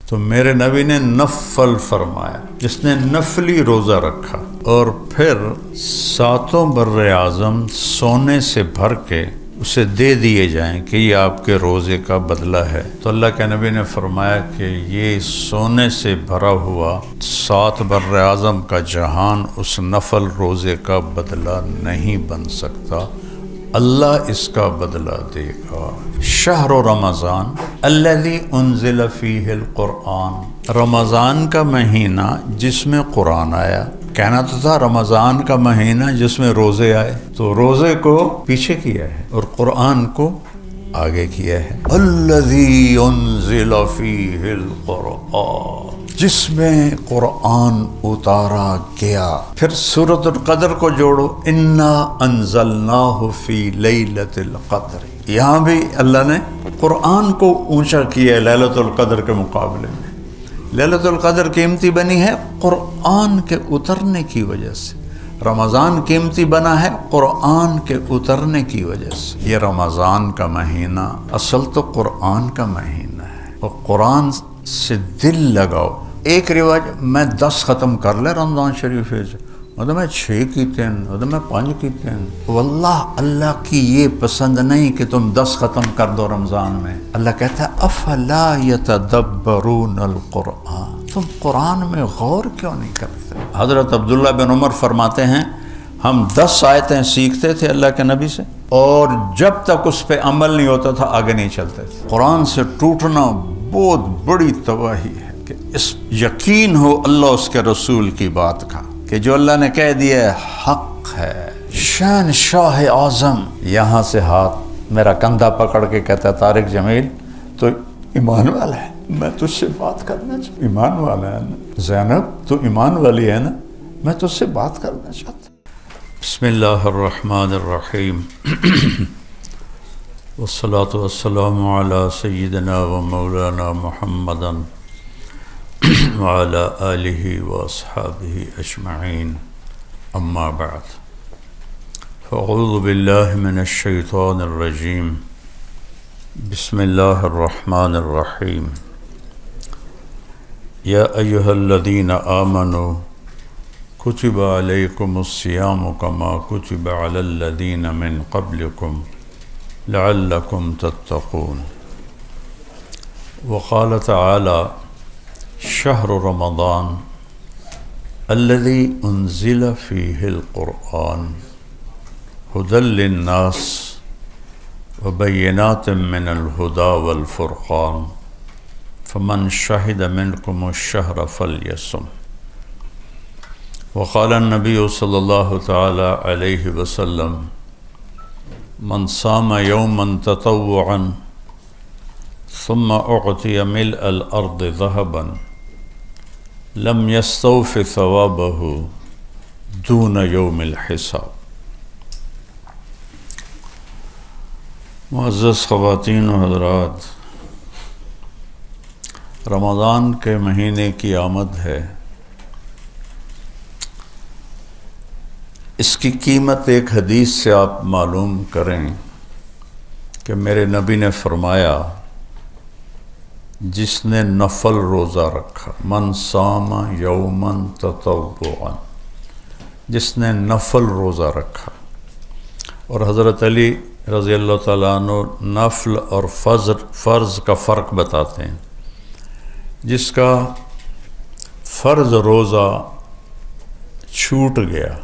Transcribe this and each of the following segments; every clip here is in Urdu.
تو میرے نبی نے نفل فرمایا، جس نے نفلی روزہ رکھا اور پھر 7 بر اعظم سونے سے بھر کے اسے دے دیے جائیں کہ یہ آپ کے روزے کا بدلہ ہے، تو اللہ کے نبی نے فرمایا کہ یہ سونے سے بھرا ہوا 7 بر اعظم کا جہان اس نفل روزے کا بدلہ نہیں بن سکتا، اللہ اس کا بدلہ دے گا۔ شہر رمضان الذی انزل فیہ القرآن، رمضان کا مہینہ جس میں قرآن آیا۔ کہنا تو تھا رمضان کا مہینہ جس میں روزے آئے، تو روزے کو پیچھے کیا ہے اور قرآن کو آگے کیا ہے۔ الذی انزل فیہ القرآن، جس میں قرآن اتارا گیا۔ پھر سورۃ القدر کو جوڑو، انا انزلناہ فی لیلۃ القدر، یہاں بھی اللہ نے قرآن کو اونچا کیا ہے لیلۃ القدر کے مقابلے میں۔ لیلۃ القدر قیمتی بنی ہے قرآن کے اترنے کی وجہ سے، رمضان قیمتی بنا ہے قرآن کے اترنے کی وجہ سے۔ یہ رمضان کا مہینہ اصل تو قرآن کا مہینہ ہے، اور قرآن سے دل لگاؤ۔ ایک رواج میں 10 ختم کر لے رمضان شریف میں 6 کیتے ہیں میں 5 کیتے ہیں، واللہ اللہ کی یہ پسند نہیں کہ تم 10 ختم کر دو رمضان میں۔ اللہ کہتا ہے افلا یتدبرون القرآن، تم قرآن میں غور کیوں نہیں کرتے؟ حضرت عبداللہ بن عمر فرماتے ہیں ہم 10 آیتیں سیکھتے تھے اللہ کے نبی سے، اور جب تک اس پہ عمل نہیں ہوتا تھا آگے نہیں چلتے تھے۔ قرآن سے ٹوٹنا بہت بڑی تباہی ہے، کہ اس یقین ہو اللہ اس کے رسول کی بات کا کہ جو اللہ نے کہہ دیا ہے حق ہے۔ شہنشاہ اعظم یہاں سے ہاتھ میرا کندھا پکڑ کے کہتا ہے طارق جمیل تو ایمان والا ہے، میں تجھ سے بات کرنا چاہتا ہوں، ایمان والا ہے نا زینب، تو ایمان والی ہے نا، میں تجھ سے بات کرنا چاہتا ہوں۔ بسم اللہ الرحمن الرحیم والصلاة والسلام علی سیدنا و مولانا محمد وعلی آلہ واصحابہ اجمعین، اما بعد فاعوذ باللہ من الشیطان الرجیم، بسم اللہ الرحمن الرحیم۔ یا ایہا الذین آمنوا کتب علیکم الصیام کما کتب علی الذین من قبلکم لعلکم تتقون۔ وقال تعالی شہر رمضان الذی انزل فیہ القرآن ھدی للناس وبینات من الہدی والفرقان فمن شہد منکم الشہر فلیصم۔ وقال النبی صلی اللہ تعالی علیہ وسلم من صام یوما تطوعا ثم اعطی ملء الارض ذهبا لم یستوف ثوابه دون یوم الحساب۔ معزز خواتین و حضرات، رمضان کے مہینے کی آمد ہے، اس کی قیمت ایک حدیث سے آپ معلوم کریں کہ میرے نبی نے فرمایا جس نے نفل روزہ رکھا، من صام یوما تطوعا، جس نے نفل روزہ رکھا۔ اور حضرت علی رضی اللہ تعالیٰ عنہ نفل اور فرض کا فرق بتاتے ہیں۔ جس کا فرض روزہ چھوٹ گیا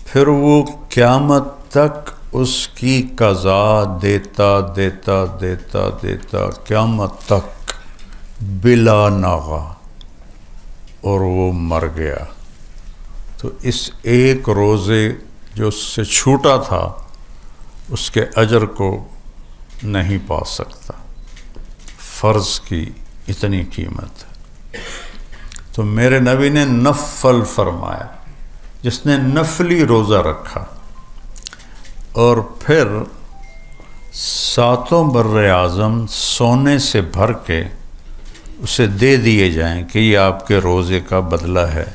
پھر وہ قیامت تک اس کی قضا دیتا دیتا دیتا دیتا قیامت تک بلا ناغہ، اور وہ مر گیا تو اس ایک روزے جو اس سے چھوٹا تھا اس کے اجر کو نہیں پا سکتا۔ فرض کی اتنی قیمت ہے۔ تو میرے نبی نے نفل فرمایا، جس نے نفلی روزہ رکھا اور پھر 7 بر اعظم سونے سے بھر کے اسے دے دیے جائیں کہ یہ آپ کے روزے کا بدلہ ہے،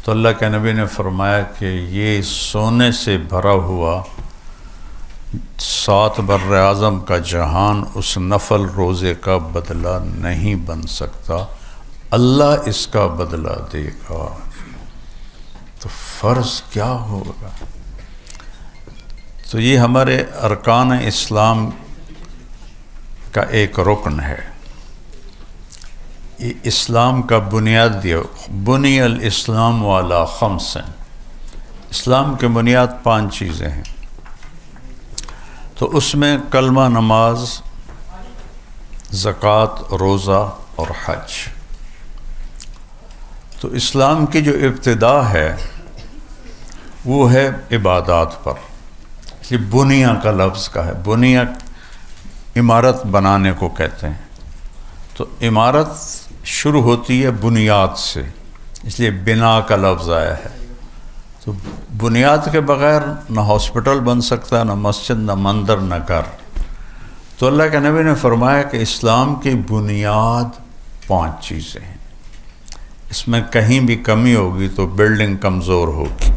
تو اللہ کے نبی نے فرمایا کہ یہ سونے سے بھرا ہوا 7 بر اعظم کا جہان اس نفل روزے کا بدلہ نہیں بن سکتا، اللہ اس کا بدلہ دے گا۔ تو فرض کیا ہوگا؟ تو یہ ہمارے ارکان اسلام کا ایک رکن ہے، یہ اسلام کا بنیاد دیا۔ بنی الاسلام علی 5، اسلام کے بنیاد 5 چیزیں ہیں۔ تو اس میں کلمہ، نماز، زکوٰۃ، روزہ اور حج۔ تو اسلام کی جو ابتدا ہے وہ ہے عبادات پر۔ یہ بنیا کا لفظ کا ہے، بنیا عمارت بنانے کو کہتے ہیں۔ تو عمارت شروع ہوتی ہے بنیاد سے، اس لیے بنا کا لفظ آیا ہے۔ تو بنیاد کے بغیر نہ ہاسپٹل بن سکتا، نہ مسجد، نہ مندر، نہ گھر۔ تو اللہ کے نبی نے فرمایا کہ اسلام کی بنیاد 5 چیزیں ہیں، اس میں کہیں بھی کمی ہوگی تو بلڈنگ کمزور ہوگی۔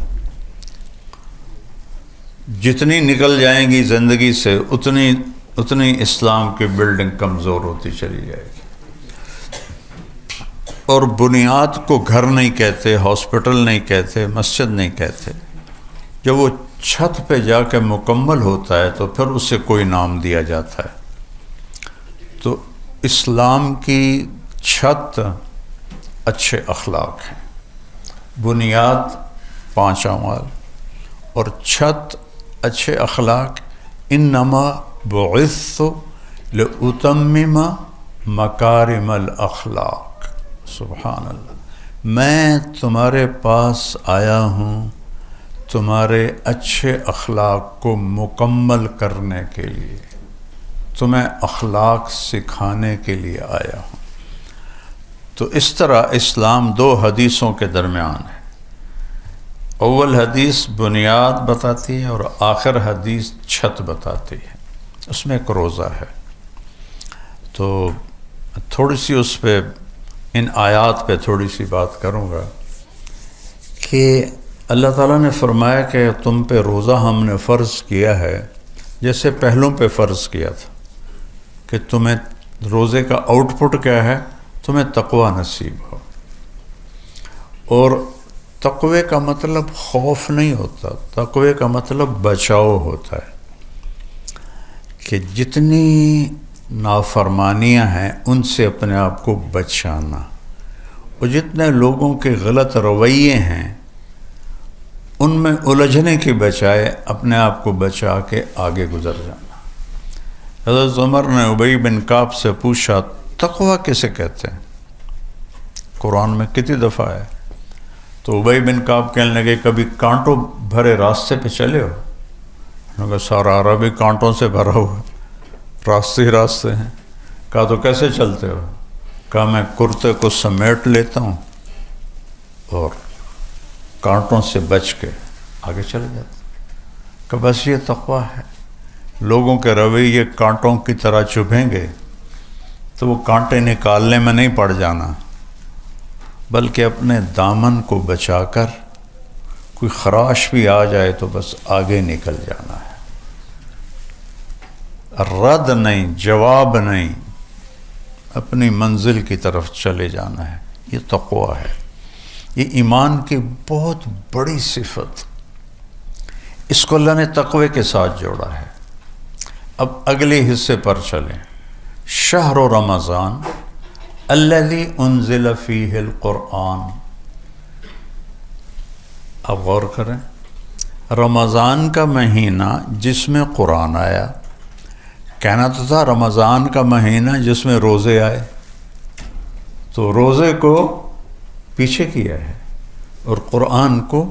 جتنی نکل جائیں گی زندگی سے اتنی اسلام کی بلڈنگ کمزور ہوتی چلی جائے گی۔ اور بنیاد کو گھر نہیں کہتے، ہاسپٹل نہیں کہتے، مسجد نہیں کہتے۔ جب وہ چھت پہ جا کے مکمل ہوتا ہے تو پھر اسے کوئی نام دیا جاتا ہے۔ تو اسلام کی چھت اچھے اخلاق ہیں، بنیاد 5 اعمال اور چھت اچھے اخلاق۔ انما بعثت لأتمم مکارم الاخلاق، سبحان اللہ، میں تمہارے پاس آیا ہوں تمہارے اچھے اخلاق کو مکمل کرنے کے لیے، تمہیں اخلاق سکھانے کے لیے آیا ہوں۔ تو اس طرح اسلام 2 حدیثوں کے درمیان ہے۔ اول حدیث بنیاد بتاتی ہے اور آخر حدیث چھت بتاتی ہے، اس میں ایک روزہ ہے۔ تو تھوڑی سی اس پہ، ان آیات پہ تھوڑی سی بات کروں گا کہ اللہ تعالیٰ نے فرمایا کہ تم پہ روزہ ہم نے فرض کیا ہے جیسے پہلوں پہ فرض کیا تھا، کہ تمہیں روزے کا آؤٹ پٹ کیا ہے؟ تمہیں تقوی نصیب ہو۔ اور تقوی کا مطلب خوف نہیں ہوتا، تقوی کا مطلب بچاؤ ہوتا ہے، کہ جتنی نافرمانیاں ہیں ان سے اپنے آپ کو بچانا، اور جتنے لوگوں کے غلط رویے ہیں ان میں الجھنے کے بجائے اپنے آپ کو بچا کے آگے گزر جانا۔ حضرت عمر نے ابی بن کعب سے پوچھا تقوی کسے کہتے ہیں؟ قرآن میں کتنی دفعہ ہے؟ تو ابی بن کعب کہنے لگے کبھی کانٹوں بھرے راستے پہ چلے ہو؟ انہوں نے کہا سارا عربی کانٹوں سے بھرا ہوا، راستے ہی راستے ہیں۔ کہا تو کیسے چلتے ہو؟ کہا میں کرتے کو سمیٹ لیتا ہوں اور کانٹوں سے بچ کے آگے چلے جاتا ہوں۔ کہ بس یہ تقوی ہے۔ لوگوں کے رویے کانٹوں کی طرح چبھیں گے تو وہ کانٹے نکالنے میں نہیں پڑ جانا، بلکہ اپنے دامن کو بچا کر کوئی خراش بھی آ جائے تو بس آگے نکل جانا ہے، رد نہیں، جواب نہیں، اپنی منزل کی طرف چلے جانا ہے۔ یہ تقوی ہے، یہ ایمان کی بہت بڑی صفت، اس کو اللہ نے تقوی کے ساتھ جوڑا ہے۔ اب اگلے حصے پر چلیں۔ شہر رمضان الذی انزل فیہ القرآن، اب غور کریں، رمضان کا مہینہ جس میں قرآن آیا، کہنا تو تھا رمضان کا مہینہ جس میں روزے آئے، تو روزے کو پیچھے کیا ہے اور قرآن کو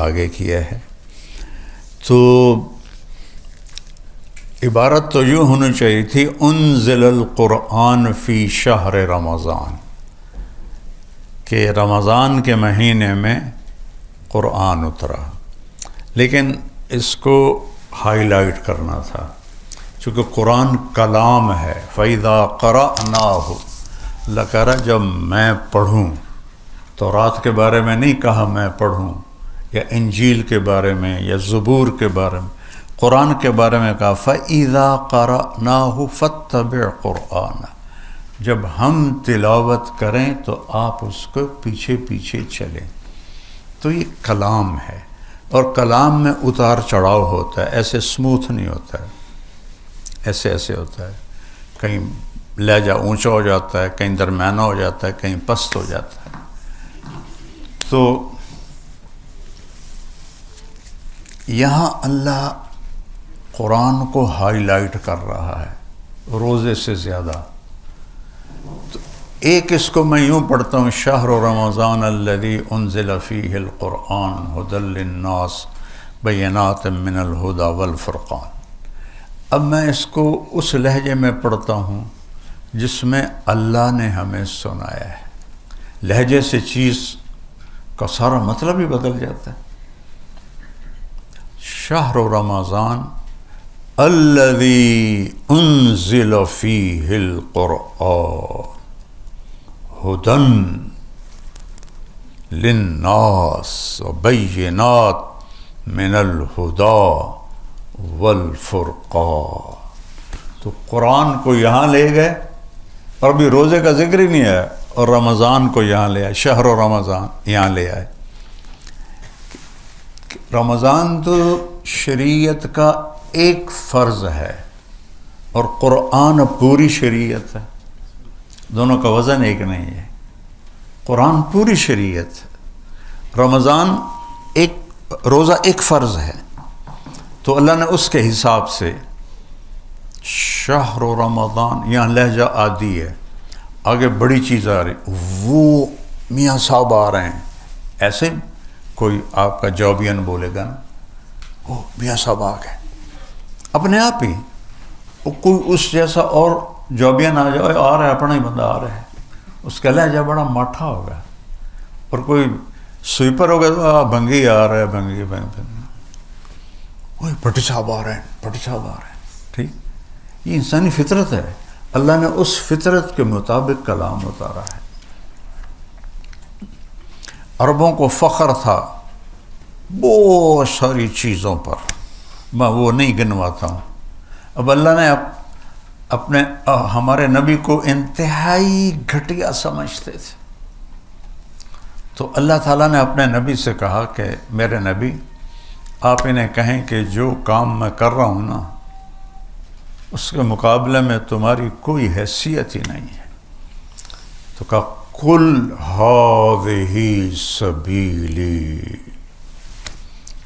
آگے کیا ہے۔ تو عبارت تو یوں ہونی چاہیے تھی انزل القرآن فی شہر رمضان، کہ رمضان کے مہینے میں قرآن اترا، لیکن اس کو ہائی لائٹ کرنا تھا چونکہ قرآن کلام ہے۔ فَإِذَا قَرَأْنَاهُ، اللہ کہہ رہا جب میں پڑھوں، تورات کے بارے میں نہیں کہا میں پڑھوں، یا انجیل کے بارے میں یا زبور کے بارے میں، قرآن کے بارے میں کہا فَإِذَا قَرَأْنَاهُ فَاتَّبِعْ قُرْآنَ، جب ہم تلاوت کریں تو آپ اس کو پیچھے پیچھے چلیں۔ تو یہ کلام ہے، اور کلام میں اتار چڑھاؤ ہوتا ہے، ایسے سموتھ نہیں ہوتا ہے، ایسے ایسے ہوتا ہے، کہیں لہجہ اونچا ہو جاتا ہے، کہیں درمیانہ ہو جاتا ہے، کہیں پست ہو جاتا ہے۔ تو یہاں اللہ قرآن کو ہائی لائٹ کر رہا ہے روزے سے زیادہ۔ تو ایک اس کو میں یوں پڑھتا ہوں، شہر رمضان الذی انزل فیہ القرآن ھدی للناس بینات من الھدی والفرقان۔ اب میں اس کو اس لہجے میں پڑھتا ہوں جس میں اللہ نے ہمیں سنایا ہے۔ لہجے سے چیز کا سارا مطلب ہی بدل جاتا ہے۔ شہر رمضان الذی انزل فیہ القرآن ھدی للناس وبینات من الھدی والفرقان۔ تو قرآن کو یہاں لے گئے، اور ابھی روزے کا ذکر ہی نہیں ہے، اور رمضان کو یہاں لے آئے، شہر و رمضان یہاں لے آئے۔ رمضان تو شریعت کا ایک فرض ہے، اور قرآن پوری شریعت ہے، دونوں کا وزن ایک نہیں ہے۔ قرآن پوری شریعت ہے، رمضان ایک روزہ ایک فرض ہے، تو اللہ نے اس کے حساب سے شہر رمضان، یہاں لہجہ عادی ہے، آگے بڑی چیز آ رہی، وہ میاں صاحب آ رہے ہیں، ایسے کوئی آپ کا جابین بولے گا نا، وہ میاں صاحب آ گئے اپنے آپ ہی، وہ کوئی اس جیسا اور جابین آ جائے، آ رہا ہے اپنا ہی بندہ آ رہا ہے، اس کا لہجہ بڑا ماٹھا ہوگا، اور کوئی سویپر ہوگا تو بھنگی آ رہا ہے، بھنگی وہی بھٹی صاحب آ رہے ہیں، بھٹی صاحب آ رہے ہیں، ٹھیک۔ یہ انسانی فطرت ہے، اللہ نے اس فطرت کے مطابق کلام اتارا ہے۔ عربوں کو فخر تھا بہت ساری چیزوں پر، میں وہ نہیں گنواتا ہوں۔ اب اللہ نے اپنے ہمارے نبی کو انتہائی گھٹیا سمجھتے تھے، تو اللہ تعالیٰ نے اپنے نبی سے کہا کہ میرے نبی آپ انہیں کہیں کہ جو کام میں کر رہا ہوں نا، اس کے مقابلے میں تمہاری کوئی حیثیت ہی نہیں ہے۔ تو کہا قل ھذہ سبیلی،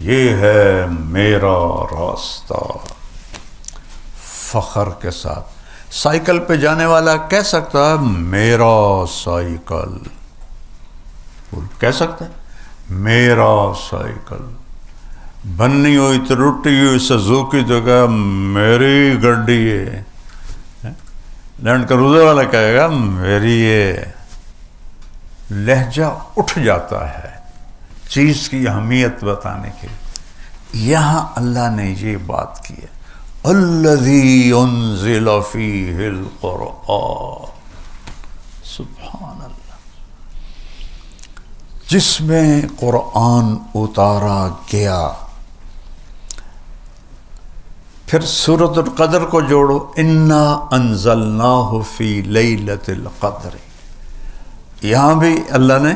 یہ ہے میرا راستہ، فخر کے ساتھ۔ سائیکل پہ جانے والا کہہ سکتا ہے میرا سائیکل، کہہ سکتا ہے میرا سائیکل، بننی ہوئی تو ٹوٹی ہوئی سزوکی تو کہا میری گڈی ہے، لینڈ کروزر والا کہے گا میری ہے۔ لہجہ اٹھ جاتا ہے چیز کی اہمیت بتانے کے لیے۔ یہاں اللہ نے یہ بات کی ہے، الذی انزل فیہ القرآن، سبحان اللہ، جس میں قرآن اتارا گیا۔ پھر سورۃ القدر کو جوڑو، انا انزلناہ فی لیلۃ القدر، یہاں بھی اللہ نے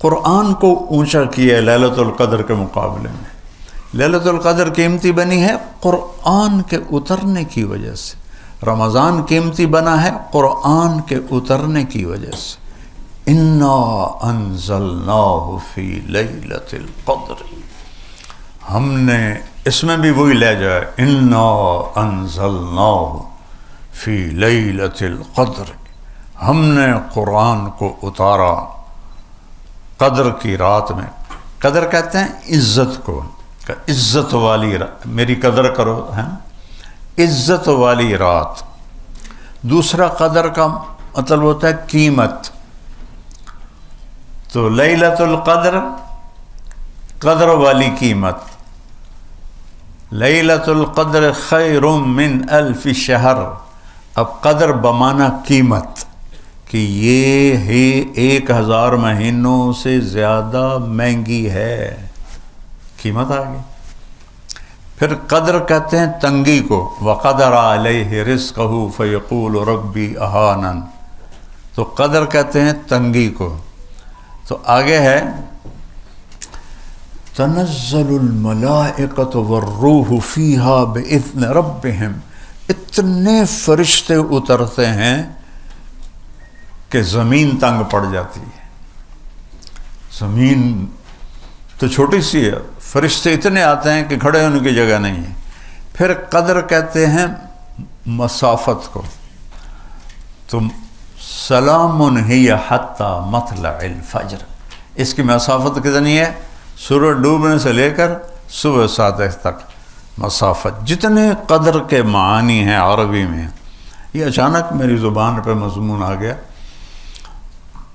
قرآن کو اونچا کیا ہے لیلۃ القدر کے مقابلے میں۔ لیلۃ القدر قیمتی بنی ہے قرآن کے اترنے کی وجہ سے، رمضان قیمتی بنا ہے قرآن کے اترنے کی وجہ سے۔ انا انزلناہ فی لیلۃ القدر، ہم نے، اس میں بھی وہی لہجہ ہے، انا انزلناہ فی لیلۃ القدر، ہم نے قرآن کو اتارا قدر کی رات میں۔ قدر کہتے ہیں عزت کو، عزت والی رات، میری قدر کرو، ہے عزت والی رات۔ دوسرا قدر کا مطلب ہوتا ہے قیمت، تو لیلۃ القدر قدر والی قیمت، لیلۃ القدر خیر من الف شہر۔ اب قدر بمعنی قیمت، کہ یہ ہے 1000 مہینوں سے زیادہ مہنگی ہے، قیمت آ گئی۔ پھر قدر کہتے ہیں تنگی کو، وَقَدَرَ عَلَيْهِ رِزْقَهُ فَيَقُولُ رَبِّي أَهَانَنِ، تو قدر کہتے ہیں تنگی کو۔ تو آگے ہے تنزل الملائکۃ والروح فیہا بإذن ربہم، اتنے فرشتے اترتے ہیں کہ زمین تنگ پڑ جاتی ہے۔ زمین تو چھوٹی سی ہے، فرشتے اتنے آتے ہیں کہ کھڑے ہونے کی جگہ نہیں ہے۔ پھر قدر کہتے ہیں مسافت کو، تو سلام ہی حتی مطلع الفجر، اس کی مسافت کتنی ہے؟ سورج ڈوبنے سے لے کر صبح 7 تک مسافت۔ جتنے قدر کے معانی ہیں عربی میں، یہ اچانک میری زبان پہ مضمون آ گیا،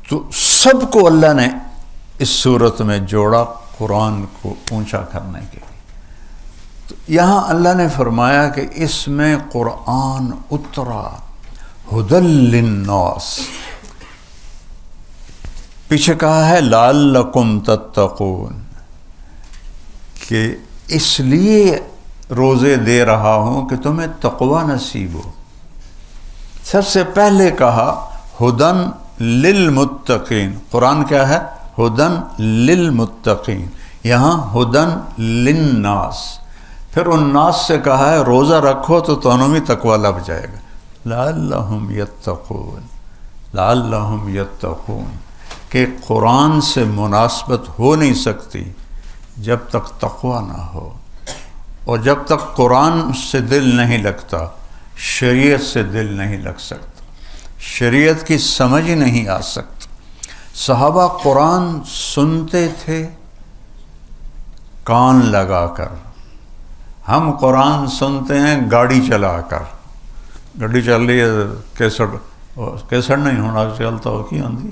تو سب کو اللہ نے اس صورت میں جوڑا قرآن کو اونچا کرنے کے لیے۔ تو یہاں اللہ نے فرمایا کہ اس میں قرآن اترا ہدی للناس، پیچھے کہا ہے لعلکم تتقون، کہ اس لیے روزے دے رہا ہوں کہ تمہیں تقوی نصیب ہو۔ سب سے پہلے کہا ہدن للمتقین، قرآن کیا ہے؟ ہدن للمتقین، یہاں ہدن للناس۔ پھر ان ناس سے کہا ہے روزہ رکھو تو تمہیں بھی تقوی لگ جائے گا، لعلہم یتقون، لعلہم یتقون، کہ قرآن سے مناسبت ہو نہیں سکتی جب تک تقوی نہ ہو، اور جب تک قرآن سے دل نہیں لگتا شریعت سے دل نہیں لگ سکتا، شریعت کی سمجھ ہی نہیں آ سکتی۔ صحابہ قرآن سنتے تھے کان لگا کر، ہم قرآن سنتے ہیں گاڑی چلا کر۔ گاڑی چل رہی ہے، کیسٹ نہیں ہونا چلتا ہو کی آندھی،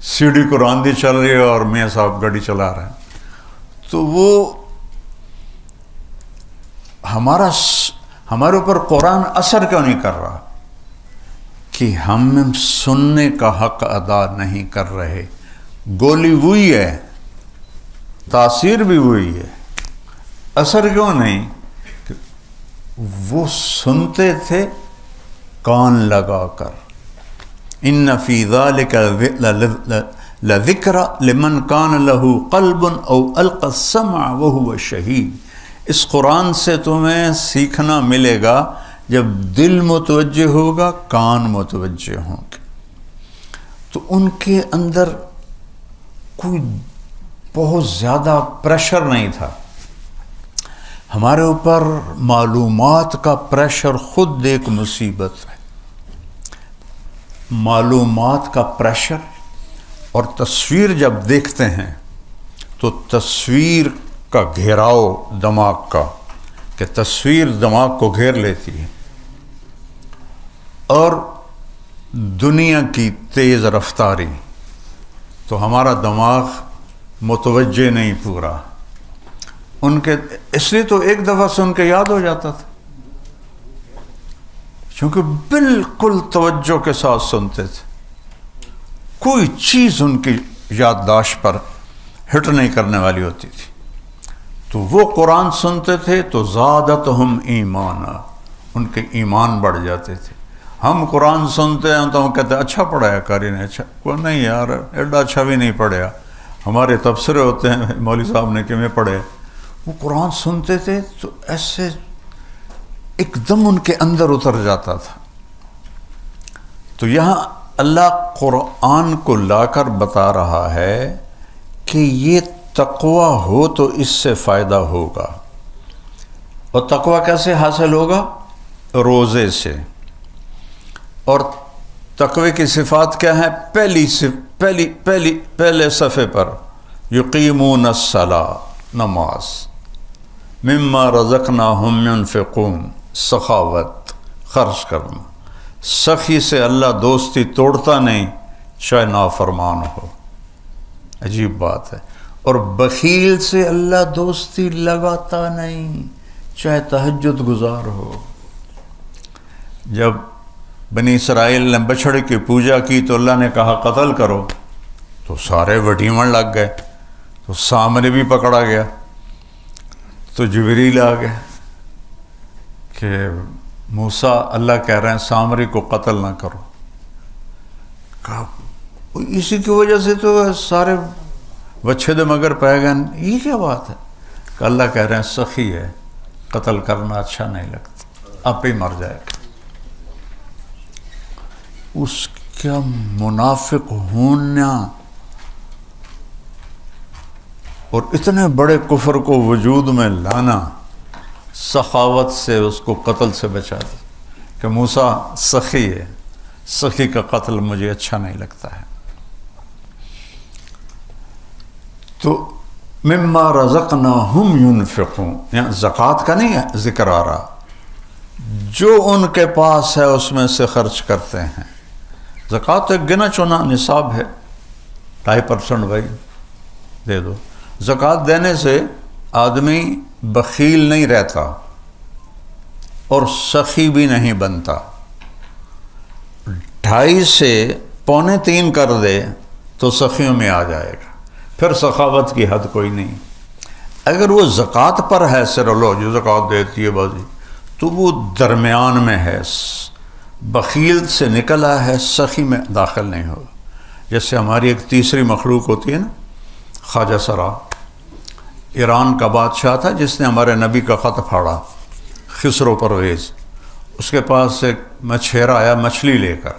سی ڈی قرآن دی چل رہی ہے اور میاں صاحب گاڑی چلا رہے ہیں، تو وہ ہمارے اوپر قرآن اثر کیوں نہیں کر رہا؟ کہ ہم سننے کا حق ادا نہیں کر رہے۔ گولی وہی ہے، تاثیر بھی وہی ہے، اثر کیوں نہیں؟ کہ وہ سنتے تھے کان لگا کر۔ ان فی ذلک لذکر لمن کان لہ قلب او القى السمع وهو شہید، اس قرآن سے تمہیں سیکھنا ملے گا جب دل متوجہ ہوگا، کان متوجہ ہوں گے۔ تو ان کے اندر کوئی بہت زیادہ پریشر نہیں تھا۔ ہمارے اوپر معلومات کا پریشر خود ایک مصیبت ہے۔ معلومات کا پریشر اور تصویر جب دیکھتے ہیں تو تصویر کا گھیراؤ دماغ کا، کہ تصویر دماغ کو گھیر لیتی ہے، اور دنیا کی تیز رفتاری، تو ہمارا دماغ متوجہ نہیں پورا۔ ان کے اس لیے تو ایک دفعہ سن کے یاد ہو جاتا تھا، کیونکہ بالکل توجہ کے ساتھ سنتے تھے، کوئی چیز ان کی یادداشت پر ہٹ نہیں کرنے والی ہوتی تھی۔ تو وہ قرآن سنتے تھے تو زادتہم ایمانا، ان کے ایمان بڑھ جاتے تھے۔ ہم قرآن سنتے ہیں تو ہم کہتے ہیں اچھا پڑھایا قاری نے، اچھا کوئی نہیں یار ایڈا اچھا بھی نہیں پڑھیا، ہمارے تبصرے ہوتے ہیں مولوی صاحب نے کہ میں پڑھے۔ وہ قرآن سنتے تھے تو ایسے ایک دم ان کے اندر اتر جاتا تھا۔ تو یہاں اللہ قرآن کو لا کر بتا رہا ہے کہ یہ تقوی ہو تو اس سے فائدہ ہوگا۔ اور تقوی کیسے حاصل ہوگا؟ روزے سے۔ اور تقوی کی صفات کیا ہیں؟ پہلے صفحے پر یقیمون الصلاۃ، نماز، مما رزقناہم ينفقون، سخاوت، خرچ کرنا۔ سخی سے اللہ دوستی توڑتا نہیں چاہے نافرمان ہو، عجیب بات ہے۔ اور بخیل سے اللہ دوستی لگاتا نہیں چاہے تہجد گزار ہو۔ جب بنی اسرائیل نے بچھڑے کی پوجا کی تو اللہ نے کہا قتل کرو، تو سارے وڈیمن لگ گئے، تو سامنے بھی پکڑا گیا۔ تو جبریل آ گئے کہ موسیٰ اللہ کہہ رہے ہیں سامری کو قتل نہ کرو. کہا اسی کی وجہ سے تو سارے بچے دے مگر پہ گئے. یہ کیا بات ہے؟ کہ اللہ کہہ رہے ہیں سخی ہے، قتل کرنا اچھا نہیں لگتا، آپ ہی مر جائے گا. اس کا منافق ہونا اور اتنے بڑے کفر کو وجود میں لانا سخاوت سے اس کو قتل سے بچا دیا کہ موسیٰ سخی ہے، سخی کا قتل مجھے اچھا نہیں لگتا ہے. تو مما رزقناہم ینفقون، یہاں زکوٰۃ کا نہیں ہے ذکر آ رہا، جو ان کے پاس ہے اس میں سے خرچ کرتے ہیں. زکوٰۃ ایک گنا چنا نصاب ہے، 2.5% بھائی دے دو. زکوٰۃ دینے سے آدمی بخیل نہیں رہتا اور سخی بھی نہیں بنتا. 2.5 سے 2.25 کر دے تو سخیوں میں آ جائے گا، پھر سخاوت کی حد کوئی نہیں. اگر وہ زکوٰۃ پر ہے سر لو جو زکوٰۃ دیتی ہے بازی، تو وہ درمیان میں ہے، بخیل سے نکلا ہے، سخی میں داخل نہیں ہوگا. جیسے ہماری ایک تیسری مخلوق ہوتی ہے نا، خواجہ سرا، ایران کا بادشاہ تھا جس نے ہمارے نبی کا خط پھاڑا، خسرو پرویز. اس کے پاس ایک مچھیرا آیا مچھلی لے کر،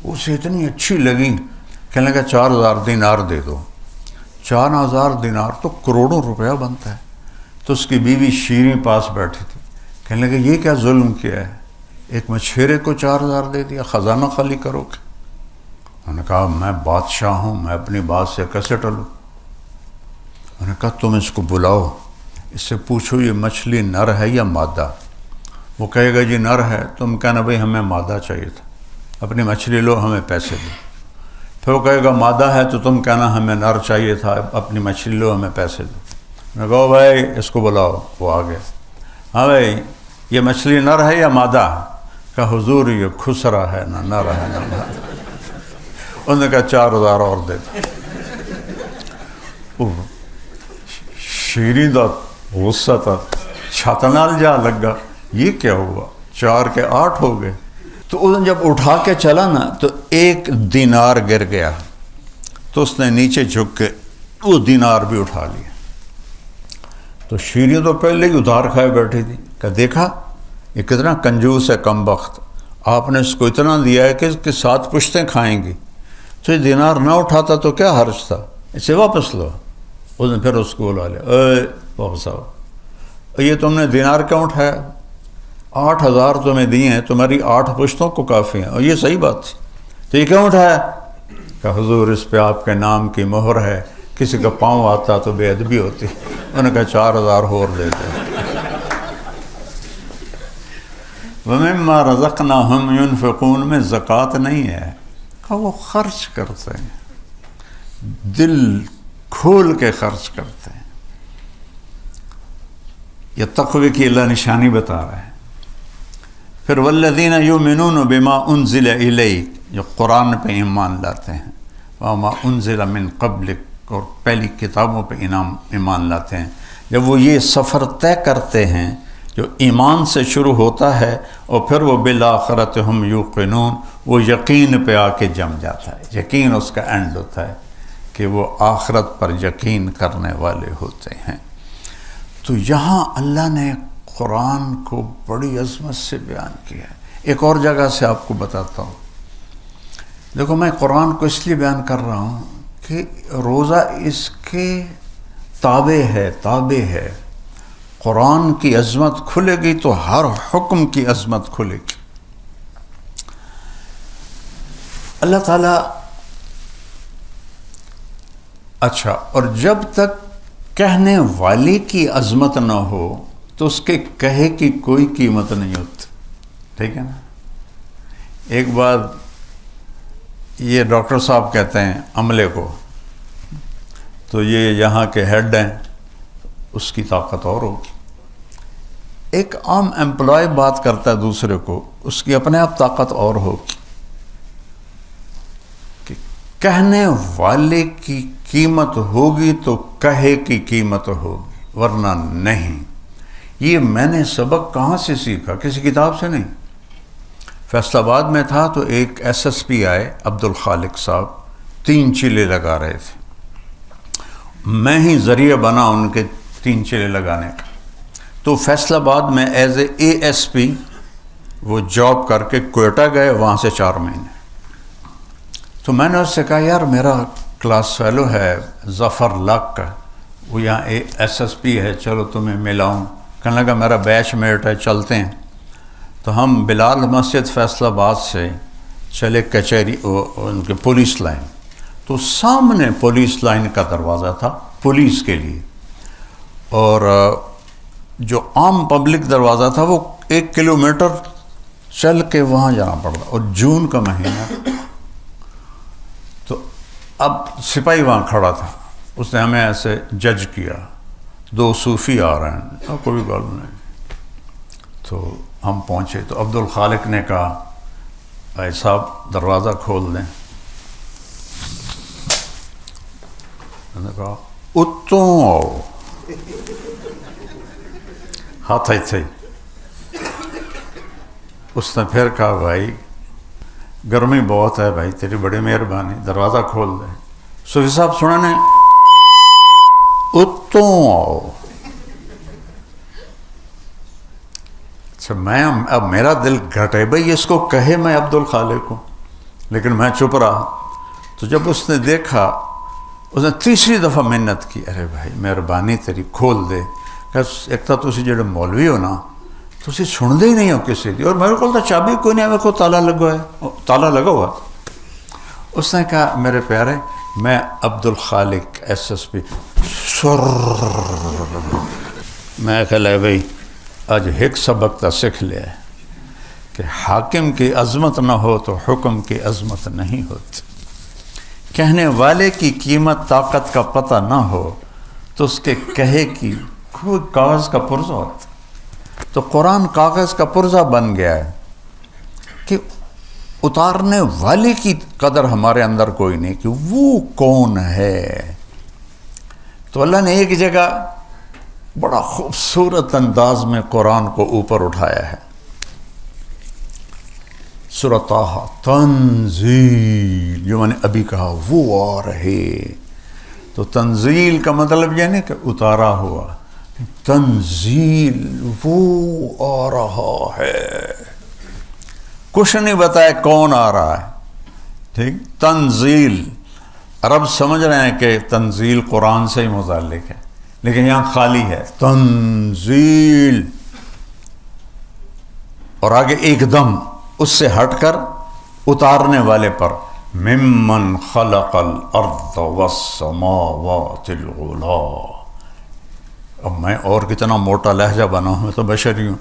اسے اتنی اچھی لگی، کہنے لگا 4,000 دینار دے دو. 4,000 دینار تو کروڑوں روپیہ بنتا ہے. تو اس کی بیوی شیریں پاس بیٹھی تھی، کہنے لگا یہ کیا ظلم کیا ہے، ایک مچھیرے کو 4,000 دے دیا، خزانہ خالی کرو گے؟ انہوں نے کہا میں بادشاہ ہوں، میں اپنی بات سے کیسے ٹلوں؟ انہوں نے کہا تم اس کو بلاؤ، اس سے پوچھو یہ مچھلی نر ہے یا مادہ. وہ کہے گا جی نر ہے، تم کہنا بھئی ہمیں مادہ چاہیے تھا، اپنی مچھلی لو ہمیں پیسے دو. پھر وہ کہے گا مادہ ہے تو تم کہنا ہمیں نر چاہیے تھا، اپنی مچھلی لو ہمیں پیسے دو. میں کہو بھائی اس کو بلاؤ. وہ آ گئے، ہاں بھائی یہ مچھلی نر ہے یا مادہ؟ کہا حضور یہ خسرا ہے، نہ نر ہے نہ مادہ. انہوں نے کہا 4,000 اور دے دو. شیریں دا غصہ تھا، چھت نال جا لگا، یہ کیا ہوا، 4 کے 8 ہو گئے. تو اس جب اٹھا کے چلا نا تو 1 دینار گر گیا، تو اس نے نیچے جھک کے وہ دینار بھی اٹھا لیا. تو شیریں تو پہلے ہی ادھار کھائے بیٹھی تھی، کہ دیکھا یہ کتنا کنجوس ہے کم بخت، آپ نے اس کو اتنا دیا ہے کہ اس کے 7 پشتیں کھائیں گی. تو یہ دینار نہ اٹھاتا تو کیا حرج تھا، اسے واپس لو. اس نے پھر اس کو بلا لیا، اے واپس آؤ، یہ تم نے دینار کیوں اٹھایا؟ 8,000 تمہیں دیے ہیں، تمہاری 8 پشتوں کو کافی ہیں. اور یہ صحیح بات تھی، تو یہ کیوں اٹھایا؟ کہ حضور اس پہ آپ کے نام کی مہر ہے، کسی کا پاؤں آتا تو بے ادبی ہوتی. انہوں نے کہا 4,000 اور دے دیں. وَمِمَّا رَزَقْنَاهُمْ يُنْفِقُونَ میں زکوٰۃ نہیں ہے، کہ وہ خرچ کرتے ہیں، دل کھول کے خرچ کرتے ہیں. یہ تقوی کی اللہ نشانی بتا رہا ہے. پھر والذین یؤمنون بما انزل الیک، جو قرآن پہ ایمان لاتے ہیں، وما انزل من قبلک، اور پہلی کتابوں پہ ایمان لاتے ہیں. جب وہ یہ سفر طے کرتے ہیں جو ایمان سے شروع ہوتا ہے اور پھر وہ بالآخرت ہم یوقنون، وہ یقین پہ آ کے جم جاتا ہے. یقین اس کا اینڈ ہوتا ہے کہ وہ آخرت پر یقین کرنے والے ہوتے ہیں. تو یہاں اللہ نے قرآن کو بڑی عظمت سے بیان کیا ہے. ایک اور جگہ سے آپ کو بتاتا ہوں. دیکھو میں قرآن کو اس لیے بیان کر رہا ہوں کہ روزہ اس کے تابع ہے. قرآن کی عظمت کھلے گی تو ہر حکم کی عظمت کھلے گی. اللہ تعالیٰ اچھا، اور جب تک کہنے والی کی عظمت نہ ہو تو اس کے کہے کی کوئی قیمت نہیں ہوتی. ٹھیک ہے نا؟ ایک بات یہ ڈاکٹر صاحب کہتے ہیں عملے کو، تو یہ یہاں کے ہیڈ ہیں، اس کی طاقت اور ہوگی. ایک عام امپلائی بات کرتا ہے دوسرے کو، اس کی اپنے آپ طاقت اور ہوگی. کہ کہنے والے کی قیمت ہوگی تو کہے کی قیمت ہوگی. ورنہ نہیں. یہ میں نے سبق کہاں سے سیکھا؟ کسی کتاب سے نہیں. فیصل آباد میں تھا تو ایک ایس ایس پی آئے عبد الخالق صاحب، 3 چیلے لگا رہے تھے. میں ہی ذریعہ بنا ان کے 3 چیلے لگانے کا. تو فیصل آباد میں ایز اے ایس پی وہ جاب کر کے کوئٹہ گئے، وہاں سے 4 مہینے. تو میں نے اس سے کہا یار میرا کلاس فیلو ہے ظفر لاک کا، وہ یہاں ایس ایس پی ہے، چلو تمہیں ملاؤں. کہنے لگا میرا بیچ میٹ ہے، چلتے ہیں. تو ہم بلال مسجد فیصل آباد سے چلے کچہری ان کے پولیس لائن. تو سامنے پولیس لائن کا دروازہ تھا پولیس کے لیے، اور جو عام پبلک دروازہ تھا وہ 1 کلومیٹر چل کے وہاں جانا پڑتا، اور جون کا مہینہ. تو اب سپاہی وہاں کھڑا تھا، اس نے ہمیں ایسے جج کیا، 2 صوفی آ رہے ہیں، کوئی بات نہیں. تو ہم پہنچے تو عبد الخالق نے کہا بھائی صاحب دروازہ کھول دیں. میں نے کہا اتوں آؤ، ہاتھ تھے. اس نے پھر کہا بھائی گرمی بہت ہے بھائی، تیری بڑی مہربانی، دروازہ کھول دیں. صوفی صاحب سنا نے اتوں آؤ. اچھا میں اب میرا دل گھٹے بھائی اس کو کہے میں عبد الخالق کو، لیکن میں چپ رہا. تو جب اس نے دیکھا، اس نے تیسری دفعہ منت کی، ارے بھائی مہربانی تیری کھول دے. کہ ایک تو تسی جڑے مولوی ہو نا، تسی سن دے ہی نہیں ہو کسی دی. اور میرے کو تو چابی کوئی نہیں، میرے کو تالا لگا ہوا. اس نے کہا میرے پیارے میں Abdul Khaliq S S P. میں کہا لے بھائی آج ایک سبق تا سیکھ لیا ہے کہ حاکم کی عظمت نہ ہو تو حکم کی عظمت نہیں ہوتی. کہنے والے کی قیمت طاقت کا پتہ نہ ہو تو اس کے کہے کی کوئی کاغذ کا پرزہ ہوتا. تو قرآن کاغذ کا پرزہ بن گیا ہے کہ اتارنے والے کی قدر ہمارے اندر کوئی نہیں کہ وہ کون ہے. تو اللہ نے ایک جگہ بڑا خوبصورت انداز میں قرآن کو اوپر اٹھایا ہے. سورہ طٰہٰ تنزیل، جو میں نے ابھی کہا وہ آ رہے. تو تنزیل کا مطلب یہ نہیں کہ اتارا ہوا، تنزیل وہ آ رہا ہے. کچھ نہیں بتایا کون آ رہا ہے. ٹھیک، تنزیل عرب سمجھ رہے ہیں کہ تنزیل قرآن سے ہی متعلق ہے، لیکن یہاں خالی ہے تنزیل. اور آگے ایک دم اس سے ہٹ کر اتارنے والے پر، ممن خلق الارض والسماوات العلی. اب میں اور کتنا موٹا لہجہ بنا ہوں، میں تو بشری ہوں.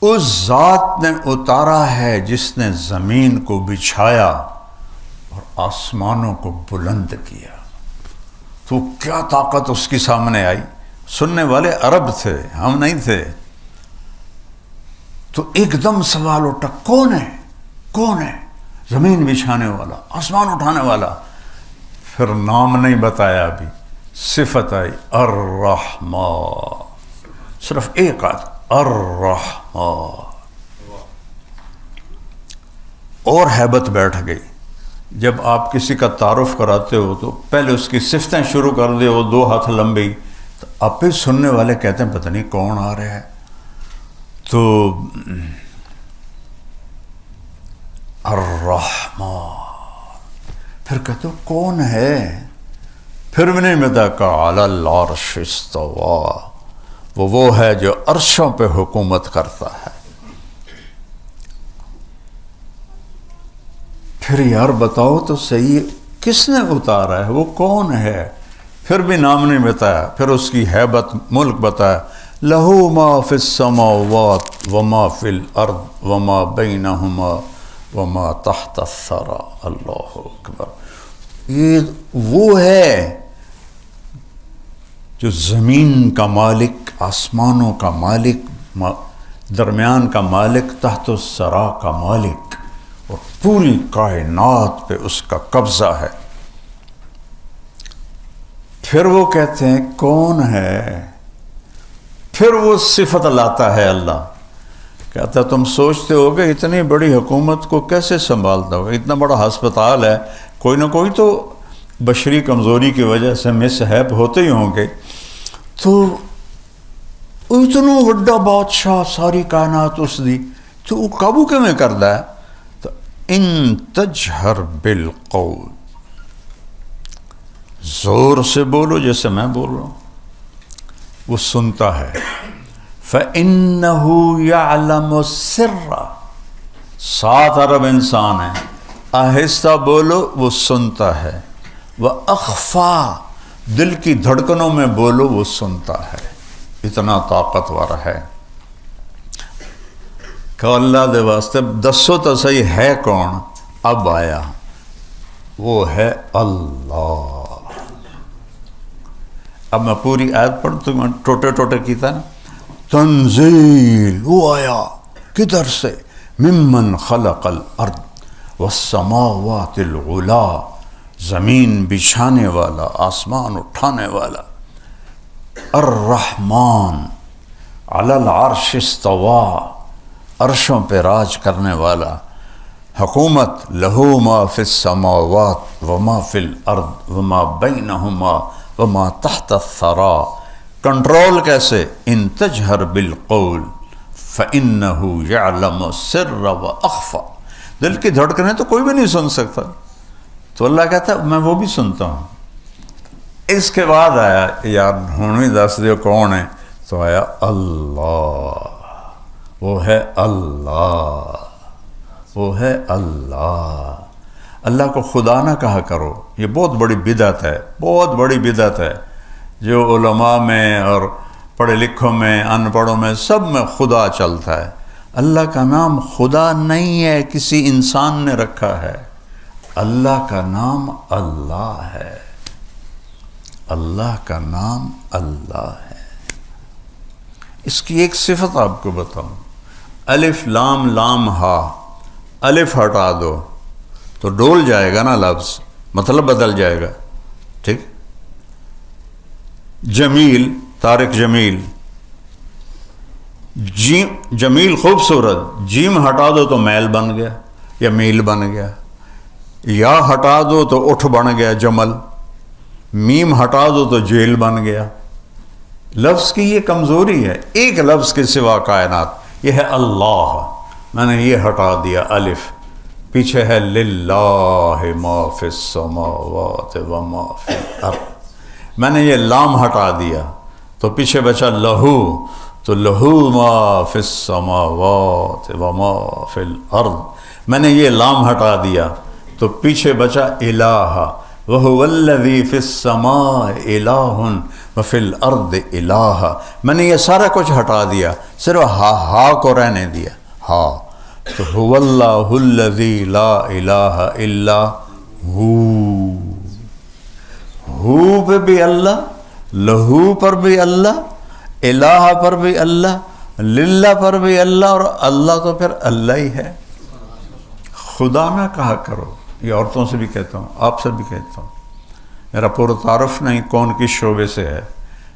اس ذات نے اتارا ہے جس نے زمین کو بچھایا اور آسمانوں کو بلند کیا. تو کیا طاقت اس کی سامنے آئی. سننے والے عرب تھے، ہم نہیں تھے. تو ایک دم سوال اٹھا، کون ہے؟ کون ہے زمین بچھانے والا، آسمان اٹھانے والا؟ پھر نام نہیں بتایا، ابھی صفت آئی الرحمن. صرف ایک آیت الرحمن، اور ہیبت بیٹھ گئی. جب آپ کسی کا تعارف کراتے ہو تو پہلے اس کی صفتیں شروع کر دے، وہ 2 ہاتھ لمبی، تو آپ پہ سننے والے کہتے ہیں پتہ نہیں کون آ رہا ہے. تو الرحمن، پھر کہتے ہو کون ہے؟ پھر بھی نہیں بتا کہا علی العرش استویٰ، وہ ہے جو عرشوں پہ حکومت کرتا ہے. پھر یار بتاؤ تو صحیح، کس نے اتارا ہے، وہ کون ہے؟ پھر بھی نام نہیں بتایا. پھر اس کی ہیبت، ملک بتایا، لہو ما فی السماوات وما فی الارض وما بینہما وما تحت الثری. اللہ اکبر. یہ وہ ہے جو زمین کا مالک، آسمانوں کا مالک، درمیان کا مالک، تحت الثری کا مالک، اور پوری کائنات پہ اس کا قبضہ ہے. پھر وہ کہتے ہیں کون ہے؟ پھر وہ صفت لاتا ہے اللہ، کہتا تم سوچتے ہو کہ اتنی بڑی حکومت کو کیسے سنبھالتا ہوگا، اتنا بڑا ہسپتال ہے، کوئی نہ کوئی تو بشری کمزوری کی وجہ سے مسہیپ ہوتے ہی ہوں گے، تو اتنا بڑا بادشاہ ساری کائنات اس دی تو وہ قابو کیویں کردا ہے؟ تو ان تجہر بالقول، زور سے بولو جیسے میں بول رہا ہوں، وہ سنتا ہے۔ فَإِنَّهُ يَعْلَمُ السِّرَّ، 7 ارب انسان ہیں، آہستہ بولو وہ سنتا ہے، وَأَخْفَى، دل کی دھڑکنوں میں بولو وہ سنتا ہے، اتنا طاقتور ہے۔ کہ اللہ دے واسطے دسو تو صحیح ہے کون؟ اب آیا، وہ ہے اللہ۔ اب میں پوری آیت پڑھوں تو میں ٹوٹے ٹوٹے کیتا نا، تنزیل، وہ آیا کدھر سے؟ ممن خلق الارض والسماوات العلا، زمین بچھانے والا، آسمان اٹھانے والا، الرحمن علی العرش استوا، عرشوں پہ راج کرنے والا، حکومت، لہو ما فی السماوات وما فی الارض وما بینہما وما تحت الثرا، کنٹرول کیسے؟ ان تجہر بالقول فإنہ یعلم السر وأخفى، دل کی دھڑکنیں تو کوئی بھی نہیں سن سکتا، تو اللہ کہتا ہے میں وہ بھی سنتا ہوں۔ اس کے بعد آیا یار ہوں بھی دس دیو کون ہے، تو آیا اللہ، وہ ہے اللہ، وہ ہے اللہ۔ اللہ کو خدا نہ کہا کرو، یہ بہت بڑی بدعت ہے، بہت بڑی بدعت ہے، جو علماء میں اور پڑھے لکھوں میں، ان پڑھوں میں، سب میں خدا چلتا ہے۔ اللہ کا نام خدا نہیں ہے، کسی انسان نے رکھا ہے، اللہ کا نام اللہ ہے، اللہ کا نام اللہ ہے۔ اس کی ایک صفت آپ کو بتاؤں، الف لام لام ہا، الف ہٹا دو تو ڈول جائے گا نا لفظ، مطلب بدل جائے گا، ٹھیک؟ جمیل، طارق جمیل، جیم جمیل خوبصورت، جیم ہٹا دو تو میل بن گیا یا میل بن گیا، یا ہٹا دو تو اٹھ بن گیا جمل، میم ہٹا دو تو جیل بن گیا۔ لفظ کی یہ کمزوری ہے، ایک لفظ کے سوا کائنات، یہ ہے اللہ، میں نے یہ ہٹا دیا الف، پیچھے ہے للہ ما فی السماوات وما فی الارض، میں نے یہ لام ہٹا دیا تو پیچھے بچا لہو، تو لہو ما فی السماوات وما فی الارض، میں نے یہ لام ہٹا دیا تو پیچھے بچا الہ، وہو الذی فی السماء الہ وفی الارض الہ، میں نے یہ سارا کچھ ہٹا دیا، صرف ہا کو رہنے دیا، ہا، تو هو اللہ الذی لا الہ الا ہو پہ بھی اللہ، لہو پر بھی اللہ، الہ پر بھی اللہ، للہ پر بھی اللہ، اور اللہ تو پھر اللہ ہی ہے۔ خدا نہ کہا کرو، یہ عورتوں سے بھی کہتا ہوں، آپ سے بھی کہتا ہوں، میرا پورا تعارف نہیں کون کس شعبے سے ہے،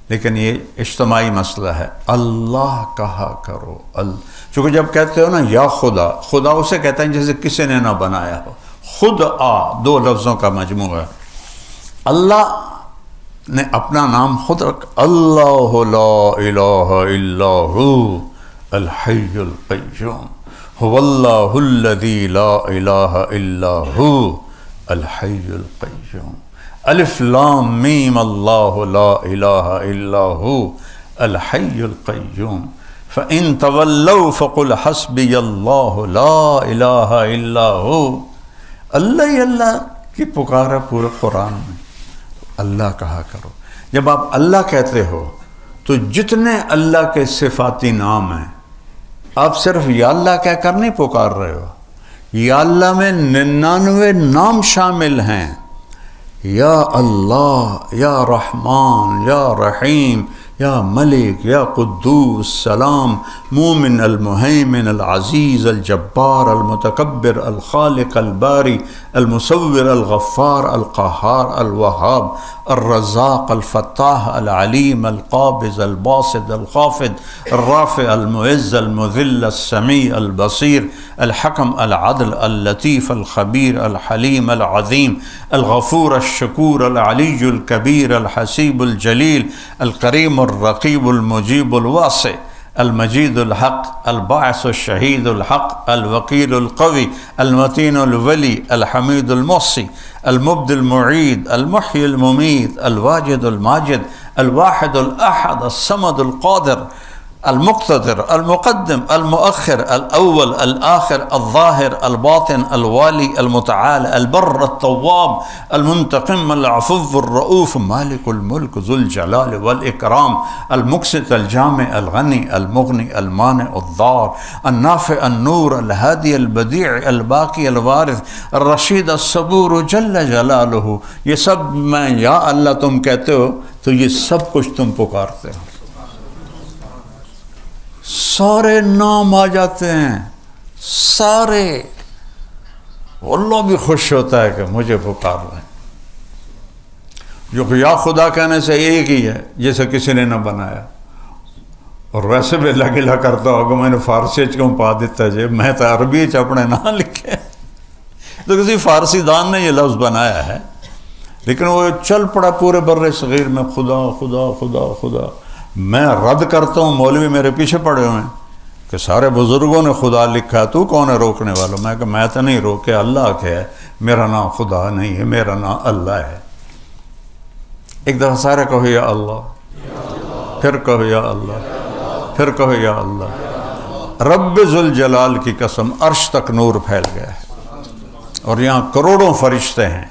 لیکن یہ اجتماعی مسئلہ ہے، اللہ کہا کرو۔ چونکہ جب کہتے ہو نا یا خدا، خدا اسے کہتا ہے جیسے کسی نے نہ بنایا ہو، خود آ دو لفظوں کا مجموعہ ہے۔ اللہ نے اپنا نام خود رکھ، اللہ لا الہ الا ہو الحی القیوم، هو اللہ الذی لا الہ الا ہو الحی القیوم، الف لام میم اللہ لا الہ الا ہو الحی القیوم، فَإِن تَوَلَّوْا فَقُلْ حَسْبِيَ اللَّهُ لَا إِلَٰهَ إِلَّا هُوَ، اللہ ہی اللہ کی پکار ہے پورے قرآن میں، اللہ کہا کرو۔ جب آپ اللہ کہتے ہو تو جتنے اللہ کے صفاتی نام ہیں، آپ صرف یا اللہ کہہ کر نہیں پکار رہے ہو، یا اللہ میں 99 نام شامل ہیں، یا اللہ، یا رحمان، یا رحیم، یا ملک یا قدوس سلام مومن المہیمن العزیز الجبار المتکبر الخالق الباری المصور الغفار القہار الوہاب الرزاق الفتاح العلیم القابض الباسط الخافض الرافع المعز المذل السمیع البصیر الحکم العدل اللطیف الخبیر الحلیم العظیم الغفور الشکور العلی الکبیر الحسیب الجلیل الکریم الرقیب المجیب الواسع المجید الحق الباعث الشہید الحق الوکیل القوی المتین الولی الحمید المحصی المبدی المعید المحیی الممیت الواجد الماجد الواحد الاحد الصمد القادر المقتدر المقدم المؤخر الاول الاخر الظاہر الباطن الوالی المتعال البر التواب المنتقم العفو الرؤوف مالک الملک ذو الجلال والاکرام المقسط الجامع الغنی المغنی المانع الضار النافع النور الہادی البدیع الباقی الوارث الرشید الصبور جل جلالہ. یہ سب میں یا اللہ تم کہتے ہو تو یہ سب کچھ تم پکارتے ہو. سارے نام آ جاتے ہیں سارے. اللہ بھی خوش ہوتا ہے کہ مجھے پکار لیں. جو کہ یا خدا کہنے سے ایک ہی ہے جیسے کسی نے نہ بنایا. اور ویسے بھی اللہ گلا کرتا ہوگا میں نے فارسی کیوں پا دیتا جی میں تو عربی اپنے نہ لکھے تو کسی فارسی دان نے یہ لفظ بنایا ہے لیکن وہ چل پڑا پورے بر صغیر میں خدا خدا خدا خدا. میں رد کرتا ہوں مولوی میرے پیچھے پڑے ہوئے ہیں کہ سارے بزرگوں نے خدا لکھا ہے تو کون ہے روکنے والا. میں کہ میں تو نہیں روکے اللہ کے ہے. میرا نام خدا نہیں ہے میرا نام اللہ ہے. ایک دفعہ سارے کہو یا اللہ پھر کہو یا اللہ پھر کہو یا اللہ. رب ذوالجلال کی قسم عرش تک نور پھیل گیا ہے اور یہاں کروڑوں فرشتے ہیں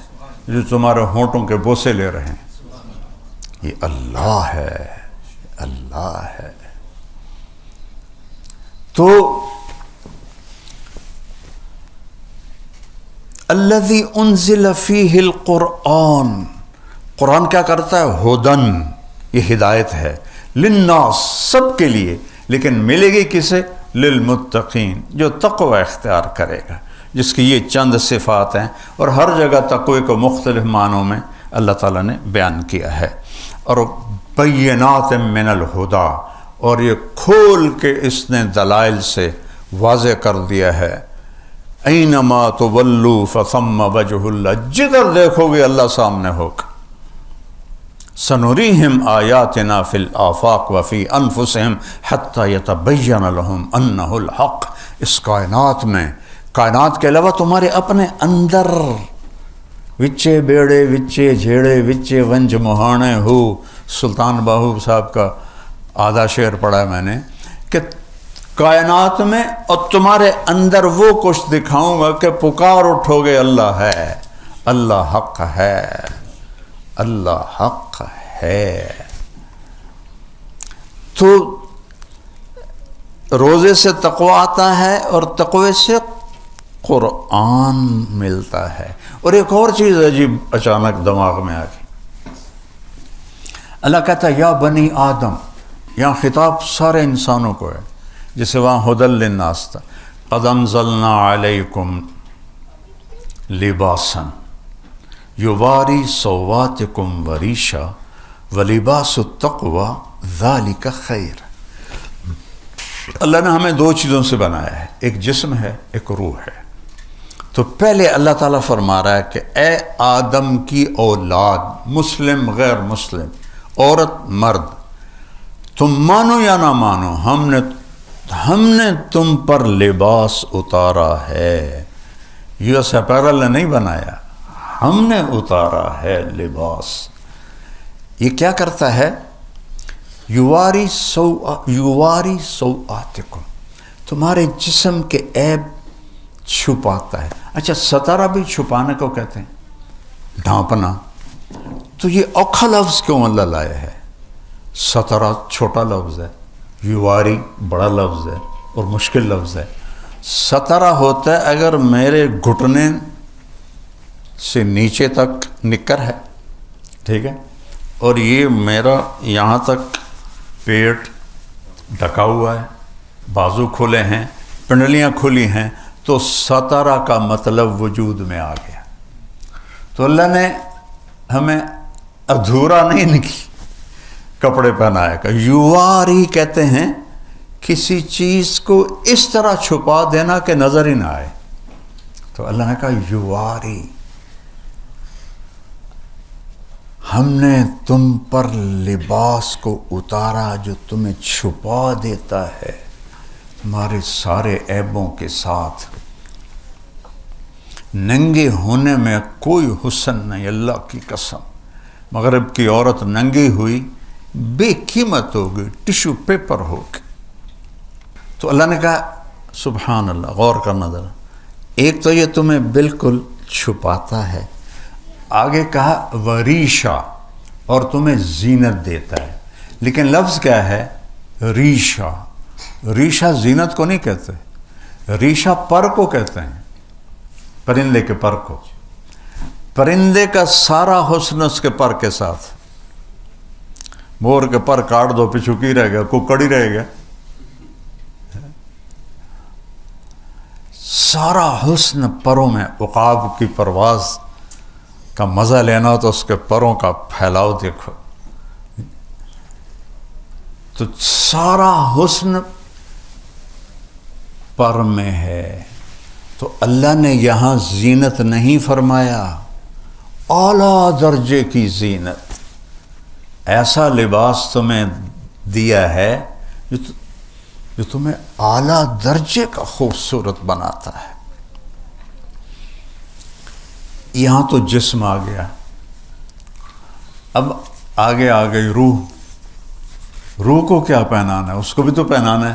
جو تمہارے ہونٹوں کے بوسے لے رہے ہیں. یہ اللہ ہے اللہ ہے. تو الذی انزل فیہ القرآن. قرآن کیا کرتا ہے؟ ہدن. یہ ہدایت ہے. للناس سب کے لیے. لیکن ملے گی کسے؟ للمتقین جو تقوی اختیار کرے گا جس کی یہ چند صفات ہیں. اور ہر جگہ تقوی کو مختلف معنوں میں اللہ تعالیٰ نے بیان کیا ہے. اور بینات من الہدا اور یہ کھول کے اس نے دلائل سے واضح کر دیا ہے. اینما تولوا فثم وجہ اللہ. جدھر دیکھو گے اللہ سامنے ہوگا. سنریہم آیاتنا فی الآفاق وفی انفسہم حتی یتبین لہم انہ الحق. اس کائنات میں کائنات کے علاوہ تمہارے اپنے اندر وچے بیڑے وچے جھیڑے وچے ونج مہانے ہو. سلطان باہو صاحب کا آدھا شعر پڑھا ہے میں نے کہ کائنات میں اور تمہارے اندر وہ کچھ دکھاؤں گا کہ پکار اٹھو گے اللہ ہے اللہ حق ہے اللہ حق ہے. تو روزے سے تقوی آتا ہے اور تقوی سے قرآن ملتا ہے. اور ایک اور چیز عجیب اچانک دماغ میں آ گئی. اللہ کہتا ہے یا بنی آدم. یہاں خطاب سارے انسانوں کو ہے جسے وہاں ہدی للناس تھا. قد انزلنا علیکم لباسا یواری سواتکم وریشا ولباس التقوی ذالک خیر. اللہ نے ہمیں دو چیزوں سے بنایا ہے. ایک جسم ہے ایک روح ہے. تو پہلے اللہ تعالیٰ فرما رہا ہے کہ اے آدم کی اولاد مسلم غیر مسلم عورت مرد تم مانو یا نہ مانو ہم نے تم پر لباس اتارا ہے. یو ایس اپیرل نے نہیں بنایا ہم نے اتارا ہے لباس. یہ کیا کرتا ہے؟ یواری سوآتکم تمہارے جسم کے عیب چھپاتا ہے. اچھا ستارہ بھی چھپانے کو کہتے ہیں ڈھانپنا. تو یہ اوکھا لفظ کیوں اللہ لائے ہے؟ ستارہ چھوٹا لفظ ہے یواری بڑا لفظ ہے اور مشکل لفظ ہے. ستارہ ہوتا ہے اگر میرے گھٹنے سے نیچے تک نکر ہے ٹھیک ہے اور یہ میرا یہاں تک پیٹ ڈھکا ہوا ہے، بازو کھلے ہیں، پنڈلیاں کھلی ہیں، تو سترہ کا مطلب وجود میں آ گیا۔ تو اللہ نے ہمیں ادھورا نہیں کپڑے پہنائے گا۔ یواری کہتے ہیں کسی چیز کو اس طرح چھپا دینا کہ نظر ہی نہ آئے، تو اللہ نے کہا یواری، ہم نے تم پر لباس کو اتارا جو تمہیں چھپا دیتا ہے تمہارے سارے عیبوں کے ساتھ۔ ننگے ہونے میں کوئی حسن نہیں، اللہ کی قسم۔ مغرب کی عورت ننگی ہوئی بے قیمت ہو گئی، ٹشو پیپر ہو گئی۔ تو اللہ نے کہا سبحان اللہ، غور کرنا ذرا، ایک تو یہ تمہیں بالکل چھپاتا ہے، آگے کہا وریشہ، اور تمہیں زینت دیتا ہے۔ لیکن لفظ کیا ہے؟ ریشہ۔ ریشہ زینت کو نہیں کہتے، ریشہ پر کو کہتے ہیں، پرندے کے پر کو۔ پرندے کا سارا حسن اس کے پر کے ساتھ۔ مور کے پر کاٹ دو پچھو کی رہ گیا، ککڑ ہی رہے گا۔ سارا حسن پروں میں، عقاب کی پرواز کا مزہ لینا تو اس کے پروں کا پھیلاؤ دیکھو، تو سارا حسن پر میں ہے۔ تو اللہ نے یہاں زینت نہیں فرمایا، اعلیٰ درجے کی زینت، ایسا لباس تمہیں دیا ہے جو تمہیں اعلیٰ درجے کا خوبصورت بناتا ہے۔ یہاں تو جسم آ گیا، اب آگے آ گئی روح۔ روح کو کیا پہنانا ہے؟ اس کو بھی تو پہنانا ہے۔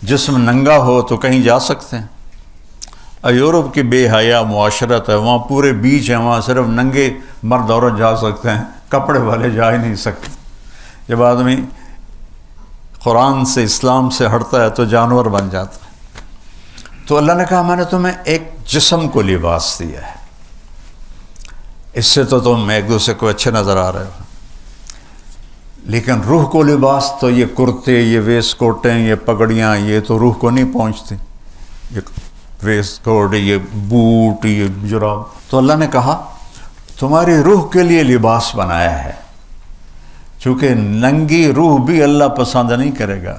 جسم ننگا ہو تو کہیں جا سکتے ہیں؟ یورپ کی بے حیا معاشرت ہے، وہاں پورے بیچ ہیں، وہاں صرف ننگے مرد عورت جا سکتے ہیں، کپڑے والے جا ہی نہیں سکتے۔ جب آدمی قرآن سے، اسلام سے ہٹتا ہے تو جانور بن جاتا ہے۔ تو اللہ نے کہا میں نے تمہیں ایک جسم کو لباس دیا ہے، اس سے تو تم ایک دوسرے کو اچھے نظر آ رہے ہو، لیکن روح کو لباس تو یہ کرتے، یہ ویسٹ کوٹیں، یہ پگڑیاں، یہ تو روح کو نہیں پہنچتی، یہ ویسٹ کوٹ، یہ بوٹ، یہ جراب۔ تو اللہ نے کہا تمہاری روح کے لیے لباس بنایا ہے، چونکہ ننگی روح بھی اللہ پسند نہیں کرے گا۔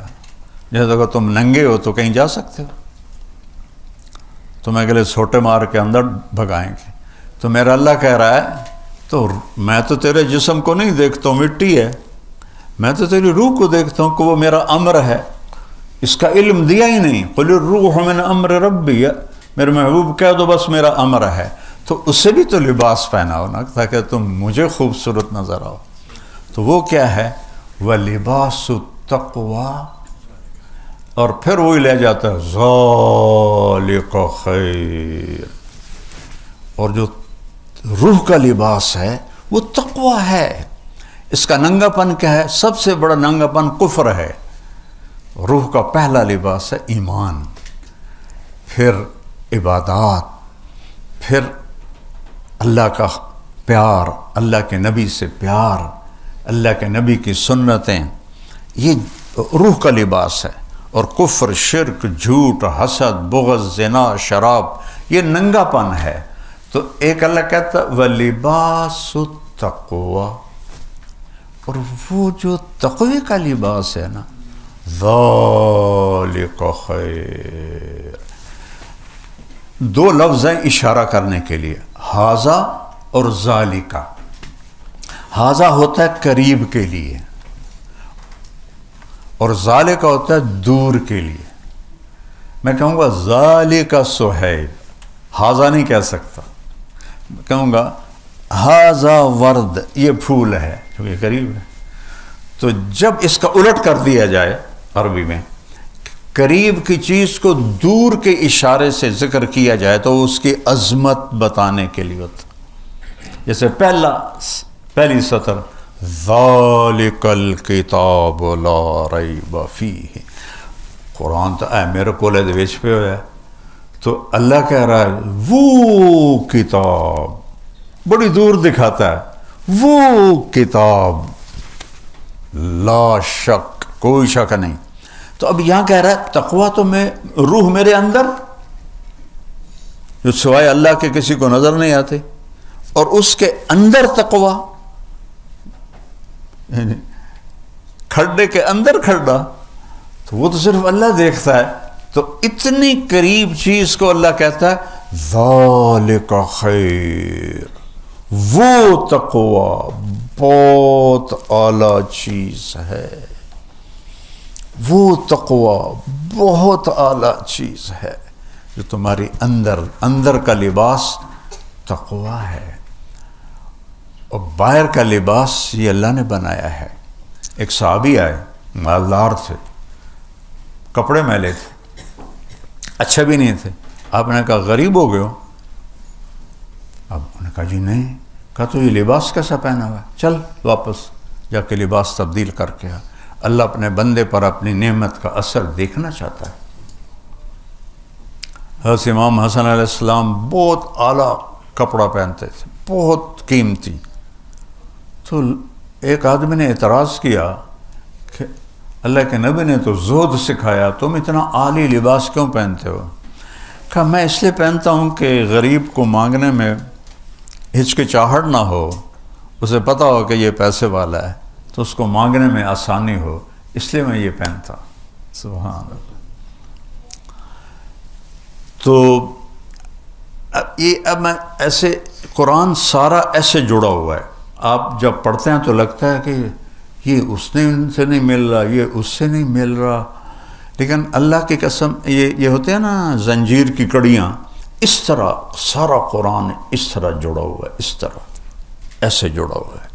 جیسے اگر تم ننگے ہو تو کہیں جا سکتے ہو، تمہیں اگلے سوٹے مار کے اندر بھگائیں گے۔ تو میرا اللہ کہہ رہا ہے تو میں تو تیرے جسم کو نہیں دیکھتا ہوں، مٹی ہے، میں تو تیری روح کو دیکھتا ہوں کہ وہ میرا امر ہے، اس کا علم دیا ہی نہیں۔ قل الروح من امر ربی، میرے محبوب کہہ دو بس میرا امر ہے۔ تو اس سے بھی تو لباس پہناؤ نا، تاکہ تم مجھے خوبصورت نظر آؤ۔ تو وہ کیا ہے؟ وَلِبَاسُ التَّقْوَىٰ، اور پھر وہی لے جاتا ہے ذَلِكَ خَيْرٌ۔ اور جو روح کا لباس ہے وہ تقویٰ ہے۔ اس کا ننگا پن کیا ہے؟ سب سے بڑا ننگا پن کفر ہے۔ روح کا پہلا لباس ہے ایمان، پھر عبادات، پھر اللہ کا پیار، اللہ کے نبی سے پیار، اللہ کے نبی کی سنتیں، یہ روح کا لباس ہے۔ اور کفر، شرک، جھوٹ، حسد، بغض، زنا، شراب، یہ ننگا پن ہے۔ تو ایک اللہ کہتا ہے وَلِبَاسُ التَّقْوَىٰ، اور وہ جو تقوی کا لباس ہے نا، ذَلِكَ خَيْرٌ۔ دو لفظ ہیں اشارہ کرنے کے لیے، ھذا اور ذالکا۔ ھذا ہوتا ہے قریب کے لیے، اور ذالکا ہوتا ہے دور کے لیے۔ میں کہوں گا ذالکا سہیل، ھذا نہیں کہہ سکتا، کہوں گا ھذا ورد، یہ پھول ہے، کیونکہ قریب ہے۔ تو جب اس کا الٹ کر دیا جائے عربی میں، قریب کی چیز کو دور کے اشارے سے ذکر کیا جائے تو اس کی عظمت بتانے کے لیے ہوتا۔ جیسے پہلی سطر ذالک الکتاب لا ریب فیہ، قرآن تو اے میرے کولے دے وچ پہ ہویا ہے، تو اللہ کہہ رہا ہے وہ کتاب، بڑی دور دکھاتا ہے، وہ کتاب لا شک، کوئی شک نہیں۔ تو اب یہاں کہہ رہا ہے تقویٰ تو میں روح میرے اندر جو سوائے اللہ کے کسی کو نظر نہیں آتے، اور اس کے اندر تقویٰ، یعنی کھڈے کے اندر کھڈا، تو وہ تو صرف اللہ دیکھتا ہے۔ تو اتنی قریب چیز کو اللہ کہتا ہے ذالک خیر، وہ تقویٰ بہت اعلیٰ چیز ہے، وہ تقویٰ بہت اعلیٰ چیز ہے، جو تمہاری اندر کا لباس تقویٰ ہے، اور باہر کا لباس یہ اللہ نے بنایا ہے۔ ایک صحابی آئے، مالدار تھے، کپڑے میلے تھے، اچھے بھی نہیں تھے۔ آپ نے کہا غریب ہو گئے ہو؟ اب انہوں نے کہا جی نہیں۔ کہا تو یہ لباس کیسا پہنا ہوا ہے؟ چل واپس جا کے لباس تبدیل کر کے آ۔ اللہ اپنے بندے پر اپنی نعمت کا اثر دیکھنا چاہتا ہے۔ حضرت امام حسن علیہ السلام بہت اعلیٰ کپڑا پہنتے تھے، بہت قیمتی۔ تو ایک آدمی نے اعتراض کیا کہ اللہ کے نبی نے تو زہد سکھایا، تم اتنا عالی لباس کیوں پہنتے ہو؟ کہا میں اس لیے پہنتا ہوں کہ غریب کو مانگنے میں ہچکچاہٹ نہ ہو، اسے پتہ ہو کہ یہ پیسے والا ہے تو اس کو مانگنے میں آسانی ہو، اس لیے میں یہ پہنتا۔ سبحان اللہ۔ تو اب میں ایسے قرآن سارا ایسے جڑا ہوا ہے، آپ جب پڑھتے ہیں تو لگتا ہے کہ یہ اس نے ان سے نہیں مل رہا، یہ اس سے نہیں مل رہا، لیکن اللہ کی قسم یہ ہوتے ہیں نا زنجیر کی کڑیاں، اس طرح سارا قرآن اس طرح جڑا ہوا ہے، اس طرح ایسے جڑا ہوا ہے۔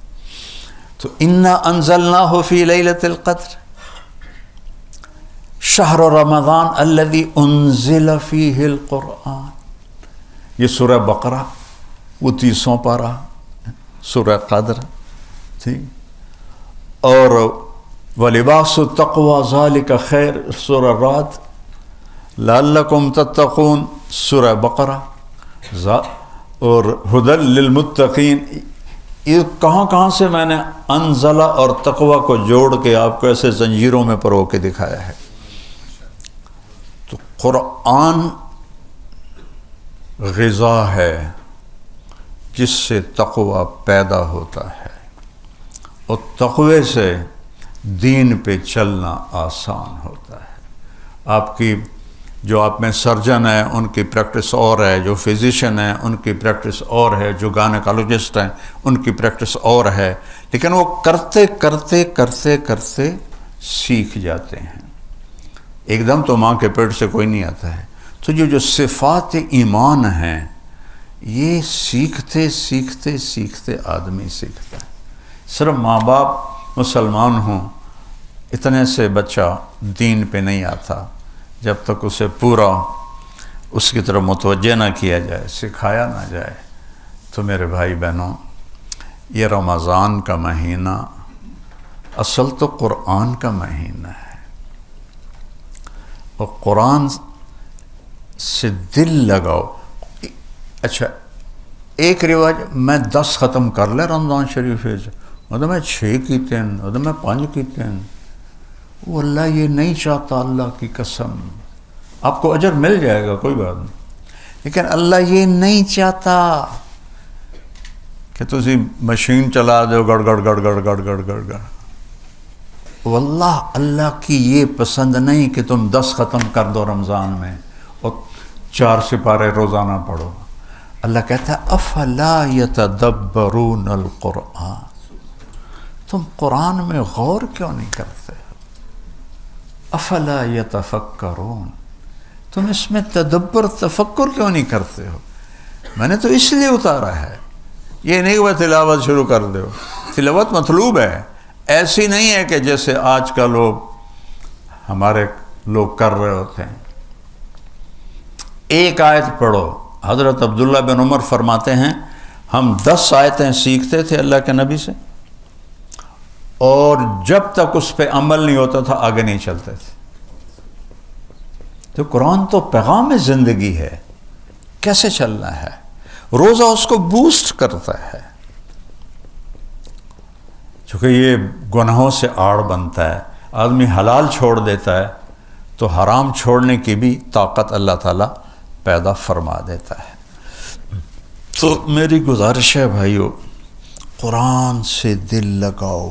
تو انا انزلناہ فی لیلۃ القدر شہر رمضان الذی انزل فیہ القرآن، یہ سورہ بقرہ وہ 30واں پارہ سورہ قدر تھی، اور وَلِبَاسُ التَّقْوَى ذَلِكَ خیر سورہ رعد، لَعَلَّكُمْ تَتَّقُونَ سورہ بقرہ، اور ہدی للمتقین۔ یہ کہاں سے میں نے انزلہ اور تقوی کو جوڑ کے آپ کو ایسے زنجیروں میں پرو کے دکھایا ہے۔ تو قرآن غذا ہے جس سے تقوی پیدا ہوتا ہے، اور تقوی سے دین پہ چلنا آسان ہوتا ہے۔ آپ کی جو آپ میں سرجن ہے ان کی پریکٹس اور ہے، جو فزیشین ہیں ان کی پریکٹس اور ہے، جو گائنیکالوجسٹ ہیں ان کی پریکٹس اور ہے، لیکن وہ کرتے کرتے کرتے کرتے سیکھ جاتے ہیں۔ ایک دم تو ماں کے پیٹ سے کوئی نہیں آتا ہے۔ تو جو صفات ایمان ہیں یہ سیکھتے سیکھتے سیکھتے آدمی سیکھتا ہے۔ صرف ماں باپ مسلمان ہوں اتنے سے بچہ دین پہ نہیں آتا جب تک اسے پورا اس کی طرف متوجہ نہ کیا جائے، سکھایا نہ جائے۔ تو میرے بھائی بہنوں، یہ رمضان کا مہینہ اصل تو قرآن کا مہینہ ہے، اور قرآن سے دل لگاؤ۔ اچھا ایک رواج میں 10 ختم کر لے رمضان شریف مطلب میں 6 کیتے ہیں، مطلب میں 5 کیتے ہیں، وہ اللہ یہ نہیں چاہتا۔ اللہ کی قسم آپ کو اجر مل جائے گا، کوئی بات نہیں، لیکن اللہ یہ نہیں چاہتا کہ تسی مشین چلا دو گڑ گڑ گڑ گڑ گڑ گڑ گڑ گڑ۔ واللہ اللہ کی یہ پسند نہیں کہ تم 10 ختم کر دو رمضان میں اور 4 سپارے روزانہ پڑھو۔ اللہ کہتا ہے افلا یتدبرون القرآن، تم قرآن میں غور کیوں نہیں کرتے ہو؟ افلا یتفکرون، تم اس میں تدبر تفکر کیوں نہیں کرتے ہو؟ میں نے تو اس لیے اتارا ہے، یہ نہیں کہ تلاوت شروع کر دو۔ تلاوت مطلوب ہے، ایسی نہیں ہے کہ جیسے آج کل ہمارے لوگ کر رہے ہوتے ہیں۔ ایک آیت پڑھو، حضرت عبداللہ بن عمر فرماتے ہیں ہم 10 آیتیں سیکھتے تھے اللہ کے نبی سے، اور جب تک اس پہ عمل نہیں ہوتا تھا آگے نہیں چلتے تھے۔ تو قرآن تو پیغام زندگی ہے، کیسے چلنا ہے؟ روزہ اس کو بوسٹ کرتا ہے۔ چونکہ یہ گناہوں سے آڑ بنتا ہے، آدمی حلال چھوڑ دیتا ہے تو حرام چھوڑنے کی بھی طاقت اللہ تعالیٰ پیدا فرما دیتا ہے۔ تو میری گزارش ہے بھائیو، قرآن سے دل لگاؤ۔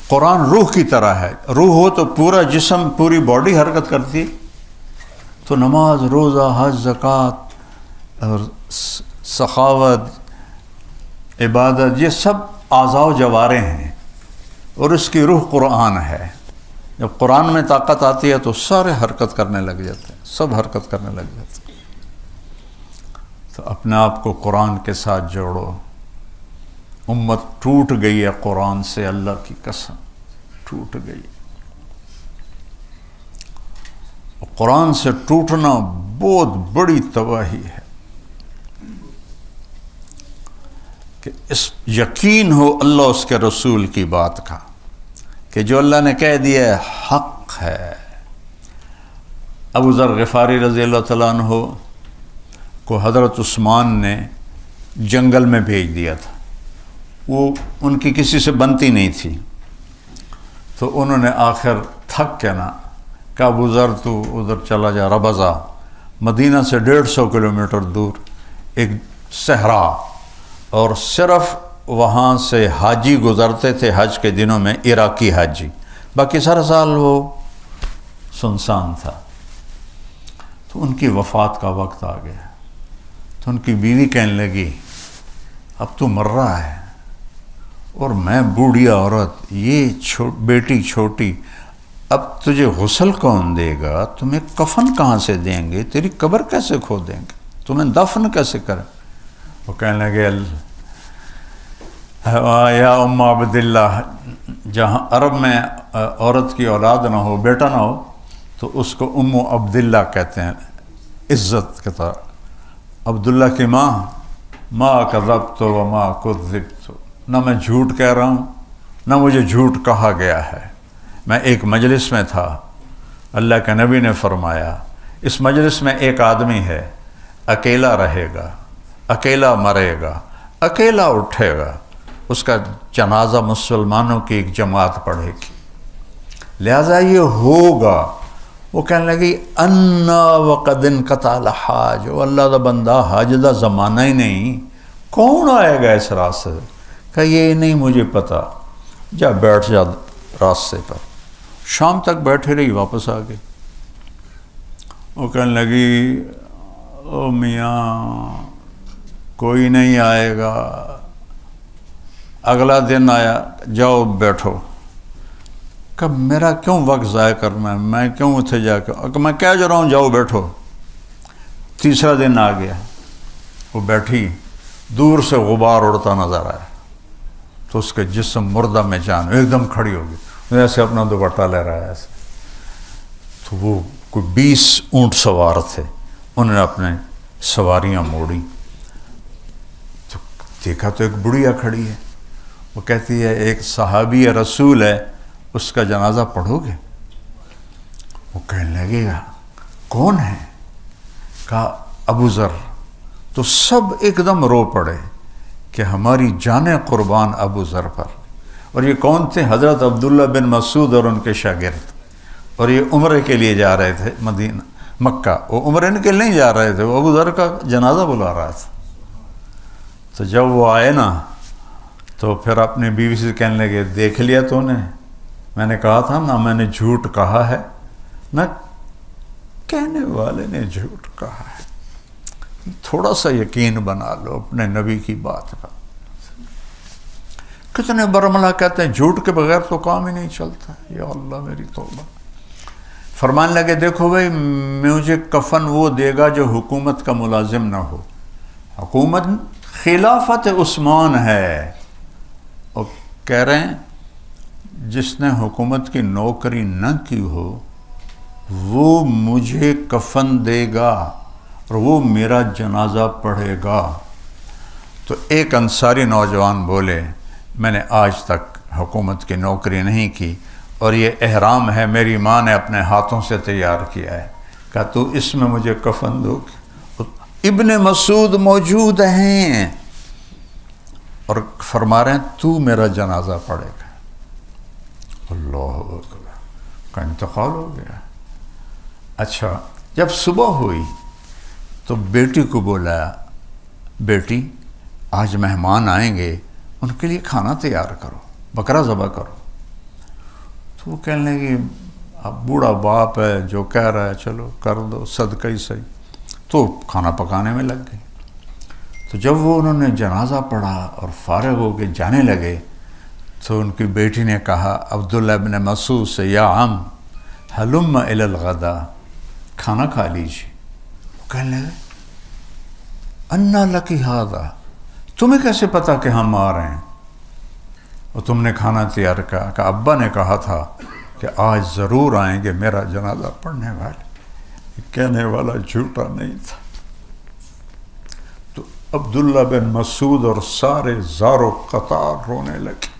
قرآن روح کی طرح ہے، روح ہو تو پورا جسم، پوری باڈی حرکت کرتی ہے۔ تو نماز، روزہ، حج، زکوٰۃ اور سخاوت، عبادت، یہ سب اعضاء و جوارح ہیں، اور اس کی روح قرآن ہے۔ جب قرآن میں طاقت آتی ہے تو سارے حرکت کرنے لگ جاتے ہیں، سب حرکت کرنے لگ جاتے ہیں۔ تو اپنے آپ کو قرآن کے ساتھ جوڑو۔ امت ٹوٹ گئی ہے قرآن سے، اللہ کی قسم ٹوٹ گئی۔ قرآن سے ٹوٹنا بہت بڑی تباہی ہے، کہ اس یقین ہو اللہ اس کے رسول کی بات کا، کہ جو اللہ نے کہہ دیا ہے حق ہے۔ ابو ذر غفاری رضی اللہ تعالیٰ عنہ کو حضرت عثمان نے جنگل میں بھیج دیا تھا، وہ ان کی کسی سے بنتی نہیں تھی، تو انہوں نے آخر تھک کے نا کہا ابو ذر تو ادھر چلا جا، ربضہ، مدینہ سے 150 کلومیٹر دور ایک صحرا، اور صرف وہاں سے حاجی گزرتے تھے حج کے دنوں میں، عراقی حاجی، باقی سارا سال وہ سنسان تھا۔ تو ان کی وفات کا وقت آ گیا، تو ان کی بیوی کہنے لگی اب تو مر رہا ہے اور میں بوڑھی عورت، یہ بیٹی چھوٹی، اب تجھے غسل کون دے گا، تمہیں کفن کہاں سے دیں گے، تیری قبر کیسے کھود دیں گے، تمہیں دفن کیسے کریں؟ وہ کہنے لگے یا ام عبداللہ، جہاں عرب میں عورت کی اولاد نہ ہو، بیٹا نہ ہو، تو اس کو ام عبداللہ کہتے ہیں، عزت کے طور۔ عبداللہ کی ماں، ما کذبت وما کذبت، نہ میں جھوٹ کہہ رہا ہوں نہ مجھے جھوٹ کہا گیا ہے۔ میں ایک مجلس میں تھا، اللہ کے نبی نے فرمایا اس مجلس میں ایک آدمی ہے، اکیلا رہے گا، اکیلا مرے گا، اکیلا اٹھے گا، اس کا جنازہ مسلمانوں کی ایک جماعت پڑھے گی، لہذا یہ ہوگا۔ وہ کہنے لگی انا وقد انقطع الحاج، وہ اللہ دا بندہ حاج دا زمانہ ہی نہیں، کون آئے گا اس راستے؟ کہ یہ نہیں مجھے پتا، جا بیٹھ جا راستے پر۔ شام تک بیٹھے رہی، واپس آ گئی۔ وہ کہنے لگی او میاں کوئی نہیں آئے گا۔ اگلا دن آیا، جاؤ بیٹھو۔ کہ میرا کیوں وقت ضائع کرنا ہے، میں کیوں اتنے جا کے، کہ میں کہہ جا رہا ہوں جاؤ بیٹھو۔ تیسرا دن آ گیا، وہ بیٹھی، دور سے غبار اڑتا نظر آیا، تو اس کے جسم مردہ میں جان ایک دم کھڑی ہو گئی، ایسے اپنا دوپٹہ لے رہا ہے ایسے۔ تو وہ کوئی 20 اونٹ سوار تھے، انہوں نے اپنے سواریاں موڑی، تو دیکھا تو ایک بڑھیا کھڑی ہے۔ وہ کہتی ہے ایک صحابی رسول ہے، اس کا جنازہ پڑھو گے؟ وہ کہنے لگے گا کون ہے؟ کہا ابو ذر۔ تو سب ایک دم رو پڑے کہ ہماری جانیں قربان ابو ذر پر۔ اور یہ کون تھے؟ حضرت عبداللہ بن مسعود اور ان کے شاگرد، اور یہ عمرے کے لیے جا رہے تھے مدینہ مکہ، وہ عمرے کے لیے نہیں جا رہے تھے، وہ ابو ذر کا جنازہ بلا رہا تھا۔ تو جب وہ آئے نا، تو پھر اپنی بیوی سے کہنے لگے دیکھ لیا تو نے، میں نے کہا تھا نا میں نے جھوٹ کہا ہے، نہ کہنے والے نے جھوٹ کہا ہے۔ تھوڑا سا یقین بنا لو اپنے نبی کی بات پر۔ کتنے برملا کہتے ہیں جھوٹ کے بغیر تو کام ہی نہیں چلتا۔ یا اللہ میری توبہ۔ فرمانے لگے دیکھو بھائی، مجھے کفن وہ دے گا جو حکومت کا ملازم نہ ہو۔ حکومت خلافت عثمان ہے، اور کہہ رہے ہیں جس نے حکومت کی نوکری نہ کی ہو وہ مجھے کفن دے گا اور وہ میرا جنازہ پڑھے گا۔ تو ایک انصاری نوجوان بولے میں نے آج تک حکومت کی نوکری نہیں کی، اور یہ احرام ہے میری ماں نے اپنے ہاتھوں سے تیار کیا ہے، کہا تو اس میں مجھے کفن دو گے؟ ابن مسعود موجود ہیں، اور فرما رہے ہیں تو میرا جنازہ پڑھے گا. اللہ اکبر، کا انتقال ہو گیا. اچھا جب صبح ہوئی تو بیٹی کو بولا، بیٹی آج مہمان آئیں گے، ان کے لیے کھانا تیار کرو، بکرا ذبح کرو. تو وہ کہنے لگی اب بوڑھا باپ ہے، جو کہہ رہا ہے چلو کر دو، صدقہ ہی صحیح. تو کھانا پکانے میں لگ گئی. تو جب وہ انہوں نے جنازہ پڑھا اور فارغ ہو کے جانے لگے تو ان کی بیٹی نے کہا عبداللہ ابن مسعود سے، یا عم حلم الی الغدا، کھانا کھا لیجیے. وہ کہنے لگے انا لکی ھذا، تمہیں کیسے پتا کہ ہم آ رہے ہیں؟ اور تم نے کھانا تیار کیا؟ کہ ابا نے کہا تھا کہ آج ضرور آئیں گے میرا جنازہ پڑھنے والے. کہنے والا جھوٹا نہیں تھا. تو عبداللہ بن مسعود اور سارے زار و قطار رونے لگے.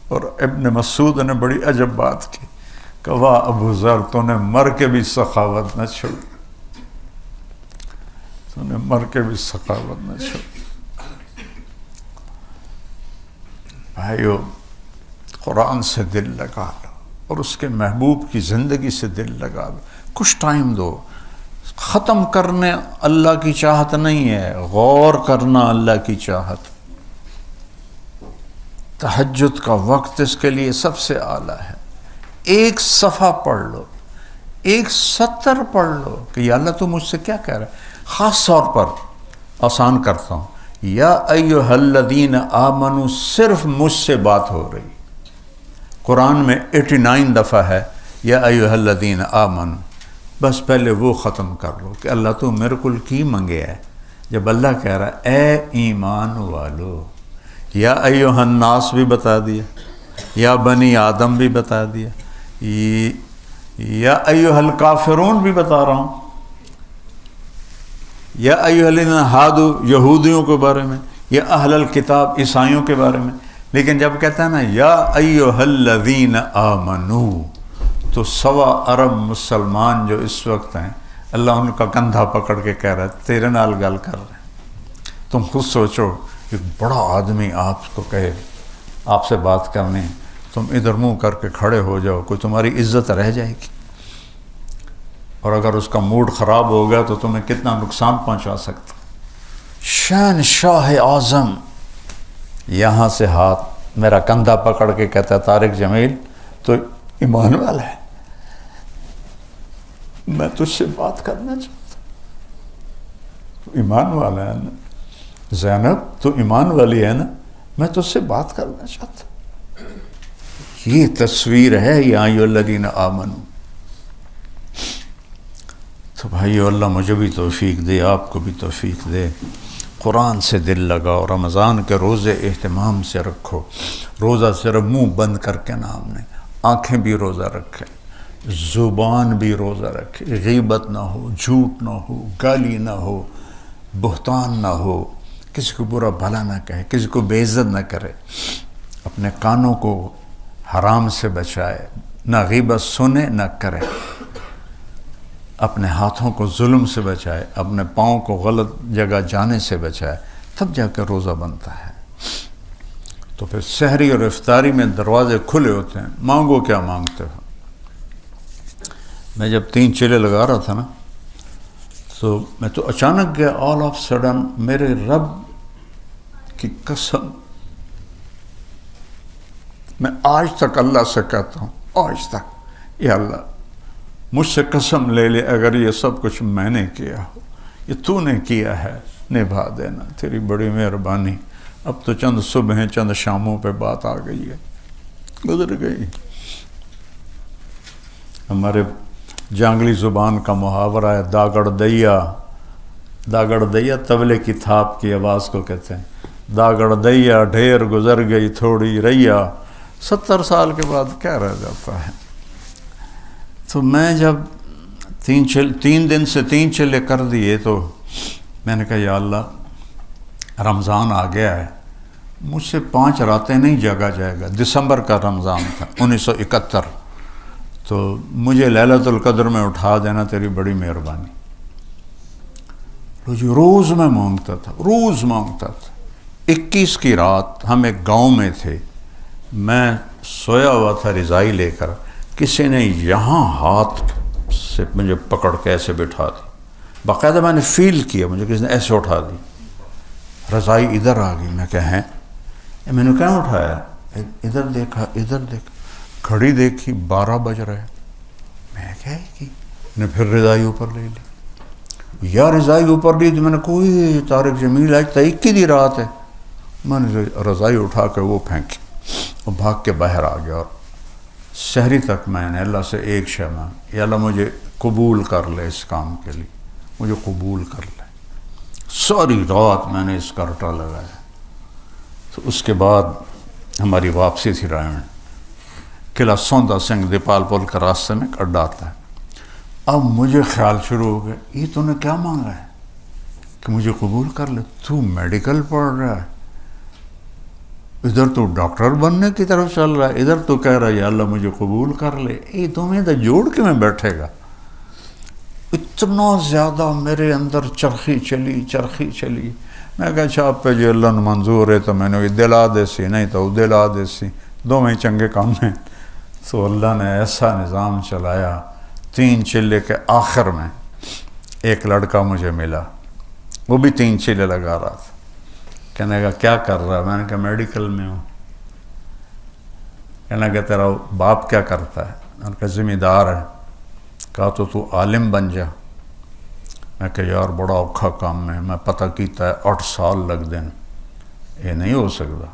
اور ابن مسعود نے بڑی عجب بات کی کہ واہ ابو ذر، تو نے مر کے بھی سخاوت نہ چھوڑی، تو نے مر کے بھی سخاوت نہ چھوڑی. بھائیو، قرآن سے دل لگا لو اور اس کے محبوب کی زندگی سے دل لگا لو. کچھ ٹائم دو. ختم کرنے اللہ کی چاہت نہیں ہے، غور کرنا اللہ کی چاہت. تہجد کا وقت اس کے لیے سب سے اعلیٰ ہے. ایک صفحہ پڑھ لو، ایک سطر پڑھ لو کہ یا اللہ تو مجھ سے کیا کہہ رہا ہے. خاص طور پر آسان کرتا ہوں، یا ایھا الذین آمنوا صرف مجھ سے بات ہو رہی. قرآن میں 89 دفعہ ہے یا ایھا الذین آمنوا. بس پہلے وہ ختم کر لو کہ اللہ تو میرے کو کی منگے ہے. جب اللہ کہہ رہا ہے اے ایمان والو، یا ایھا الناس بھی بتا دیا، یا بنی آدم بھی بتا دیا، یا ایھا الکافرون بھی بتا رہا ہوں، یا ایھا الذین ھادوا یہودیوں کے بارے میں، یا اہل الکتاب عیسائیوں کے بارے میں. لیکن جب کہتا ہے نا یا ایھا الذین آمنوا، تو 1.25 ارب مسلمان جو اس وقت ہیں، اللہ ان کا کندھا پکڑ کے کہہ رہا ہے تیرے نال گل کر رہے ہیں. تم خود سوچو، ایک بڑا آدمی آپ کو کہے آپ سے بات کرنی، تم ادھر منہ کر کے کھڑے ہو جاؤ، کوئی تمہاری عزت رہ جائے گی؟ اور اگر اس کا موڈ خراب ہو گیا تو تمہیں کتنا نقصان پہنچا سکتا. شہنشاہ اعظم یہاں سے ہاتھ میرا کندھا پکڑ کے کہتا ہے طارق جمیل تو ایمان والا ہے، میں تجھ سے بات کرنا چاہتا ہوں. ایمان والا ہے نا زینب، تو ایمان والی ہے نا، میں تجھ سے بات کرنا چاہتا ہوں. یہ تصویر ہے یا ایھا الذین آمنوا. تو بھائیو، اللہ مجھے بھی توفیق دے، آپ کو بھی توفیق دے. قرآن سے دل لگاؤ. رمضان کے روزے اہتمام سے رکھو. روزہ صرف منہ بند کر کے نام نہیں، آنکھیں بھی روزہ رکھیں، زبان بھی روزہ رکھے. غیبت نہ ہو، جھوٹ نہ ہو، گالی نہ ہو، بہتان نہ ہو، کسی کو برا بھلا نہ کہے، کسی کو بے عزت نہ کرے. اپنے کانوں کو حرام سے بچائے، نہ غیبت سنے نہ کرے. اپنے ہاتھوں کو ظلم سے بچائے، اپنے پاؤں کو غلط جگہ جانے سے بچائے، تب جا کے روزہ بنتا ہے. تو پھر سحری اور افطاری میں دروازے کھلے ہوتے ہیں. مانگو کیا مانگتے ہو. میں جب 3 چیلے لگا رہا تھا نا، تو میں تو اچانک گیا، آل آف سڈن میرے رب کی قسم، میں آج تک اللہ سے کہتا ہوں، آج تک، یا اللہ مجھ سے قسم لے لے اگر یہ سب کچھ میں نے کیا ہو، یہ تو نے کیا ہے، نبھا دینا، تیری بڑی مہربانی. اب تو چند صبح چند شاموں پہ بات آ گئی ہے، گزر گئی. ہمارے جانگلی زبان کا محاورہ ہے داگڑ دیا. داگڑ دیا تبلے کی تھاپ کی آواز کو کہتے ہیں. داگڑ دیا ڈھیر گزر گئی تھوڑی ریا. 70 سال کے بعد کیا رہ جاتا ہے. تو میں جب 3 دن سے 3 چلے کر دیے تو میں نے کہا یا اللہ رمضان آ گیا ہے، مجھ سے 5 راتیں نہیں جاگا جائے گا. دسمبر کا رمضان تھا 1971. تو مجھے لیلۃ القدر میں اٹھا دینا، تیری بڑی مہربانی. روز میں مانگتا تھا، روز مانگتا تھا. 21 کی رات ہم ایک گاؤں میں تھے، میں سویا ہوا تھا رضائی لے کر، کسی نے یہاں ہاتھ سے مجھے پکڑ کے ایسے بٹھا دی، باقاعدہ میں نے فیل کیا مجھے کسی نے ایسے اٹھا دی، رضائی ادھر آ گئی، میں کہ ہیں میں نے کہاں اٹھایا، ادھر دیکھا گھڑی دیکھی 12 بج رہے، میں کیا کی نے پھر رضائی اوپر لے لی، یا رضائی اوپر لی تو میں نے کوئی طارق جمیل آج تا 21 دی رات ہے، میں نے رضائی اٹھا کے وہ پھینکی اور بھاگ کے باہر آ گیا، اور سحری تک میں نے اللہ سے ایک شے مانگی، یا اللہ مجھے قبول کر لے اس کام کے لیے، مجھے قبول کر لے۔ ساری رات میں نے اس کا رٹا لگایا۔ تو اس کے بعد ہماری واپسی تھی رائن، قلعہ سوندا سنگھ دیپال پول کا راستے میں ایک اڈا آتا ہے۔ اب مجھے خیال شروع ہو گیا، یہ تو نے کیا مانگا ہے کہ مجھے قبول کر لے، تو میڈیکل پڑھ رہا ہے، ادھر تو ڈاکٹر بننے کی طرف چل رہا ہے، ادھر تو کہہ رہا ہے یا اللہ مجھے قبول کر لے، یہ تمہیں تو جوڑ کے میں بیٹھے گا۔ اتنا زیادہ میرے اندر چرخی چلی، میں کہا اچھا آپ پہ جی اللہ نے منظور ہے تو میں نے دلا دے سی، نہیں تو وہ دلا دے سی، دو میں چنگے کام ہیں۔ تو اللہ نے ایسا نظام چلایا، 3 چلے کے آخر میں ایک لڑکا مجھے ملا، وہ بھی 3 چلے لگا رہا تھا، کہنے کا کیا کر رہا ہے، میں نے کہا میڈیکل میں ہوں، کہنے کا تیرا باپ کیا کرتا ہے، میں نے کہا ذمہ دار ہے، کہا تو عالم بن جا، میں کہا یار بڑا اوکھا کام ہے، میں پتہ کیتا ہے 8 سال لگ دیں، یہ نہیں ہو سکتا۔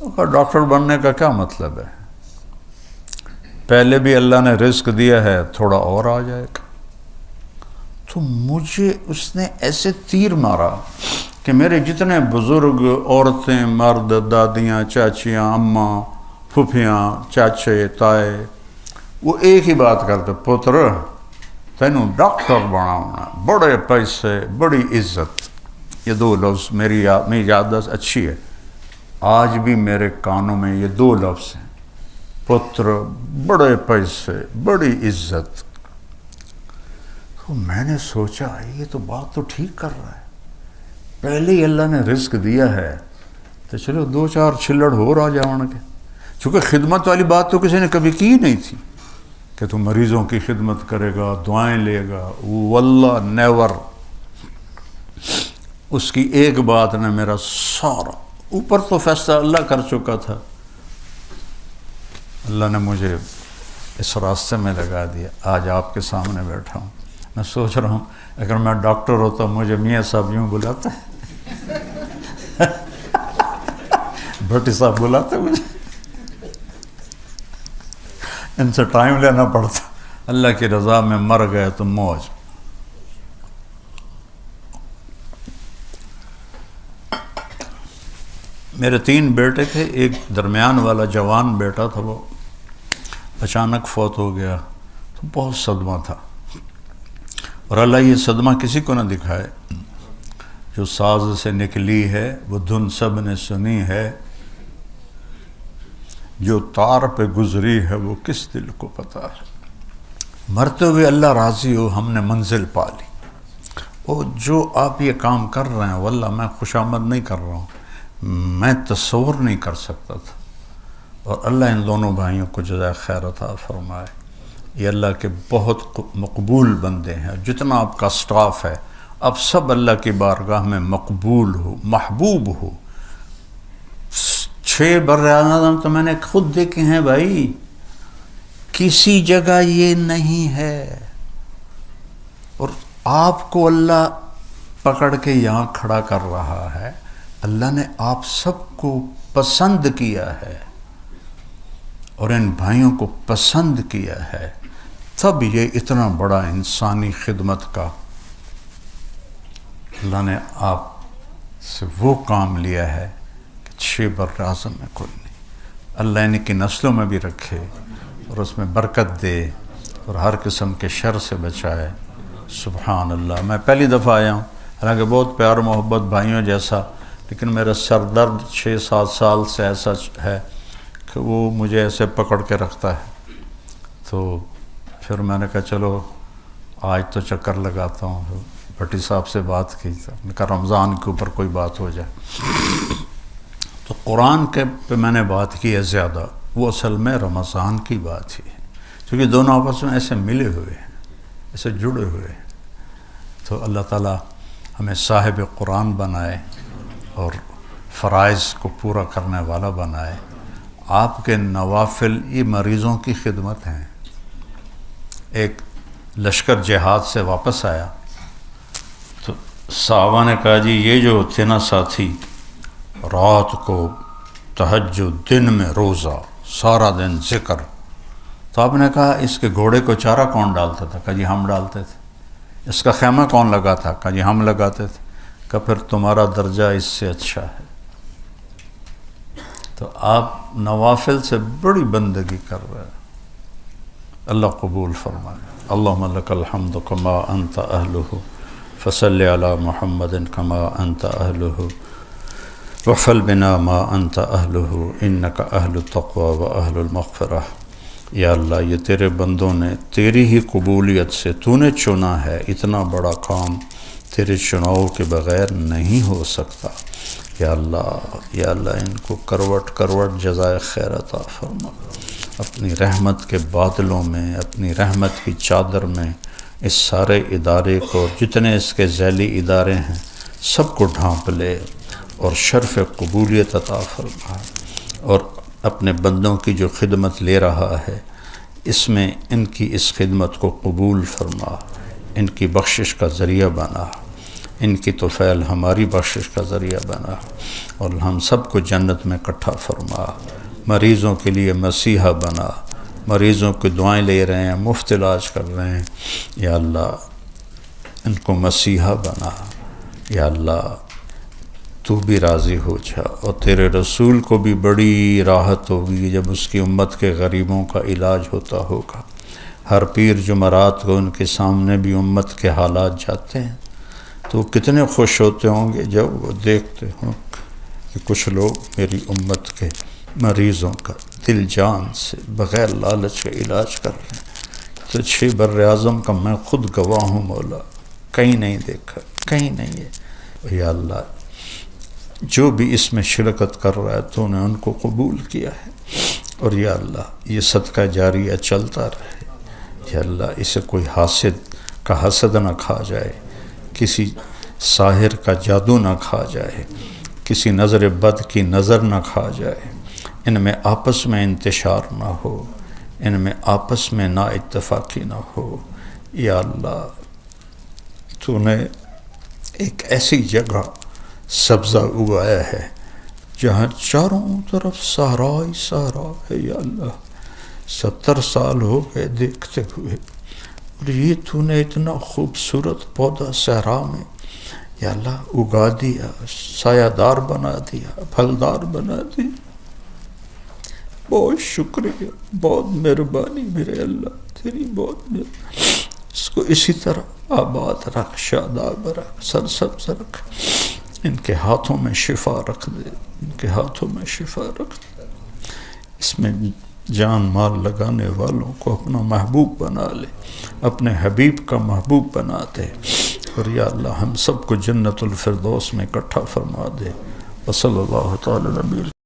وہ کہا ڈاکٹر بننے کا کیا مطلب ہے، پہلے بھی اللہ نے رزق دیا ہے، تھوڑا اور آ جائے گا۔ تو مجھے اس نے ایسے تیر مارا کہ میرے جتنے بزرگ، عورتیں، مرد، دادیاں، چاچیاں، اماں، پھوپھیاں، چاچے، تائے، وہ ایک ہی بات کرتے، پتر تینوں ڈاکٹر بناؤنا، بڑے پیسے، بڑی عزت، یہ 2 لفظ میری یادداشت اچھی ہے، آج بھی میرے کانوں میں یہ 2 لفظ ہیں، پتر، بڑے پیسے، بڑی عزت۔ تو میں نے سوچا یہ تو بات تو ٹھیک کر رہا ہے، پہلے ہی اللہ نے رزق دیا ہے تو چلو 2-4 چھلڑ ہو آ جاؤں کے، چونکہ خدمت والی بات تو کسی نے کبھی کی نہیں تھی کہ تو مریضوں کی خدمت کرے گا، دعائیں لے گا، واللہ نیور۔ اس کی ایک بات نے میرا سارا، اوپر تو فیصلہ اللہ کر چکا تھا، اللہ نے مجھے اس راستے میں لگا دیا، آج آپ کے سامنے بیٹھا ہوں۔ میں سوچ رہا ہوں اگر میں ڈاکٹر ہوتا مجھے میاں صاحب یوں بلاتے، بھٹی صاحب بلاتے، مجھے ان سے ٹائم لینا پڑتا، اللہ کی رضا میں مر گئے تو موج۔ میرے 3 بیٹے تھے، ایک درمیان والا جوان بیٹا تھا، وہ اچانک فوت ہو گیا، تو بہت صدمہ تھا، اور اللہ یہ صدمہ کسی کو نہ دکھائے، جو ساز سے نکلی ہے وہ دھن سب نے سنی ہے، جو تار پہ گزری ہے وہ کس دل کو پتہ ہے۔ مرتے ہوئے اللہ راضی ہو، ہم نے منزل پا لی، اور جو آپ یہ کام کر رہے ہیں واللہ میں خوش آمد نہیں کر رہا ہوں، میں تصور نہیں کر سکتا تھا، اور اللہ ان دونوں بھائیوں کو جزائے خیر عطا فرمائے، یہ اللہ کے بہت مقبول بندے ہیں، جتنا آپ کا سٹاف ہے اب سب اللہ کی بارگاہ میں مقبول ہو، محبوب ہو۔ 6 براعظم تو میں نے خود دیکھے ہیں بھائی، کسی جگہ یہ نہیں ہے، اور آپ کو اللہ پکڑ کے یہاں کھڑا کر رہا ہے، اللہ نے آپ سب کو پسند کیا ہے اور ان بھائیوں کو پسند کیا ہے، تب یہ اتنا بڑا انسانی خدمت کا اللہ نے آپ سے وہ کام لیا ہے کہ 6 براعظم میں کوئی نہیں۔ اللہ ان کی نسلوں میں بھی رکھے اور اس میں برکت دے اور ہر قسم کے شر سے بچائے۔ سبحان اللہ۔ میں پہلی دفعہ آیا ہوں، حالانکہ بہت پیار محبت بھائیوں جیسا، لیکن میرا سر درد 6-7 سال سے ایسا ہے کہ وہ مجھے ایسے پکڑ کے رکھتا ہے، تو پھر میں نے کہا چلو آج تو چکر لگاتا ہوں۔ بھٹی صاحب سے بات کی، میں نے کہا رمضان کے اوپر کوئی بات ہو جائے۔ قرآن کے پہ میں نے بات کی ہے زیادہ، وہ اصل میں رمضان کی بات ہی ہے، کیونکہ دونوں آپس میں ایسے ملے ہوئے ہیں، ایسے جڑے ہوئے ہیں۔ تو اللہ تعالیٰ ہمیں صاحب قرآن بنائے اور فرائض کو پورا کرنے والا بنائے۔ آپ کے نوافل یہ مریضوں کی خدمت ہیں۔ ایک لشکر جہاد سے واپس آیا تو صحابہ نے کہا جی یہ جو تھے نا ساتھی، رات کو تہجد، دن میں روزہ، سارا دن ذکر، تو آپ نے کہا اس کے گھوڑے کو چارہ کون ڈالتا تھا؟ کہا جی ہم ڈالتے تھے۔ اس کا خیمہ کون لگا تھا؟ کہا جی ہم لگاتے تھے۔ کہا پھر تمہارا درجہ اس سے اچھا ہے۔ تو آپ نوافل سے بڑی بندگی کر رہے ہیں، اللہ قبول فرمائے۔ اللہم لک الحمد کما انت اہلہ فصل علی محمد کما انت اہلہ وفل بنا ما انت اہلہ انک اہل التقوی و اہل المغفرہ۔ یا اللہ یہ تیرے بندوں نے تیری ہی قبولیت سے تو نے چنا ہے، اتنا بڑا کام تیرے چناؤ کے بغیر نہیں ہو سکتا۔ یا اللہ ان کو کروٹ کروٹ جزائے خیر عطا فرما، اپنی رحمت کے بادلوں میں، اپنی رحمت کی چادر میں اس سارے ادارے کو، جتنے اس کے ذیلی ادارے ہیں سب کو ڈھانپ لے اور شرف قبولیت عطا فرما، اور اپنے بندوں کی جو خدمت لے رہا ہے اس میں ان کی اس خدمت کو قبول فرما، ان کی بخشش کا ذریعہ بنا، ان کی طفیل ہماری بخشش کا ذریعہ بنا، اور ہم سب کو جنت میں اکٹھا فرما۔ مریضوں کے لیے مسیحا بنا، مریضوں کی دعائیں لے رہے ہیں، مفت علاج کر رہے ہیں، یا اللہ ان کو مسیحا بنا۔ یا اللہ تو بھی راضی ہو جا، اور تیرے رسول کو بھی بڑی راحت ہوگی جب اس کی امت کے غریبوں کا علاج ہوتا ہوگا۔ ہر پیر جمعرات کو ان کے سامنے بھی امت کے حالات جاتے ہیں تو کتنے خوش ہوتے ہوں گے جب وہ دیکھتے ہوں کہ کچھ لوگ میری امت کے مریضوں کا دل جان سے بغیر لالچ کا علاج کر رہے ہیں۔ تو چھ بر اعظم کا میں خود گواہ ہوں مولا، کہیں نہیں دیکھا، کہیں نہیں ہے۔ یا اللہ جو بھی اس میں شرکت کر رہا ہے تو نے ان کو قبول کیا ہے، اور یا اللہ یہ صدقہ جاریہ چلتا رہے۔ یا اللہ اسے کوئی حاسد کا حسد نہ کھا جائے، کسی ساحر کا جادو نہ کھا جائے، کسی نظر بد کی نظر نہ کھا جائے، ان میں آپس میں انتشار نہ ہو، ان میں آپس میں نا اتفاقی نہ ہو۔ یا اللہ تو نے ایک ایسی جگہ سبزہ اگایا ہے جہاں چاروں طرف صحرا ہی صحرا ہے۔ یا اللہ 70 سال ہو گئے دیکھتے ہوئے، اور یہ تو نے اتنا خوبصورت پودا صحرا میں یا اللہ اگا دیا، سایہ دار بنا دیا، پھلدار بنا دیا۔ بہت شکریہ، بہت مہربانی میرے اللہ، تیری بہت مہربانی۔ اس کو اسی طرح آباد رکھ، شاداب رکھ، سرسبز رکھ، ان کے ہاتھوں میں شفا رکھ دے، ان کے ہاتھوں میں شفا رکھ دے۔ اس میں جان مال لگانے والوں کو اپنا محبوب بنا لے، اپنے حبیب کا محبوب بنا دے، اور یا اللہ ہم سب کو جنت الفردوس میں اکٹھا فرما دے۔ وصلی اللہ تعالی نبی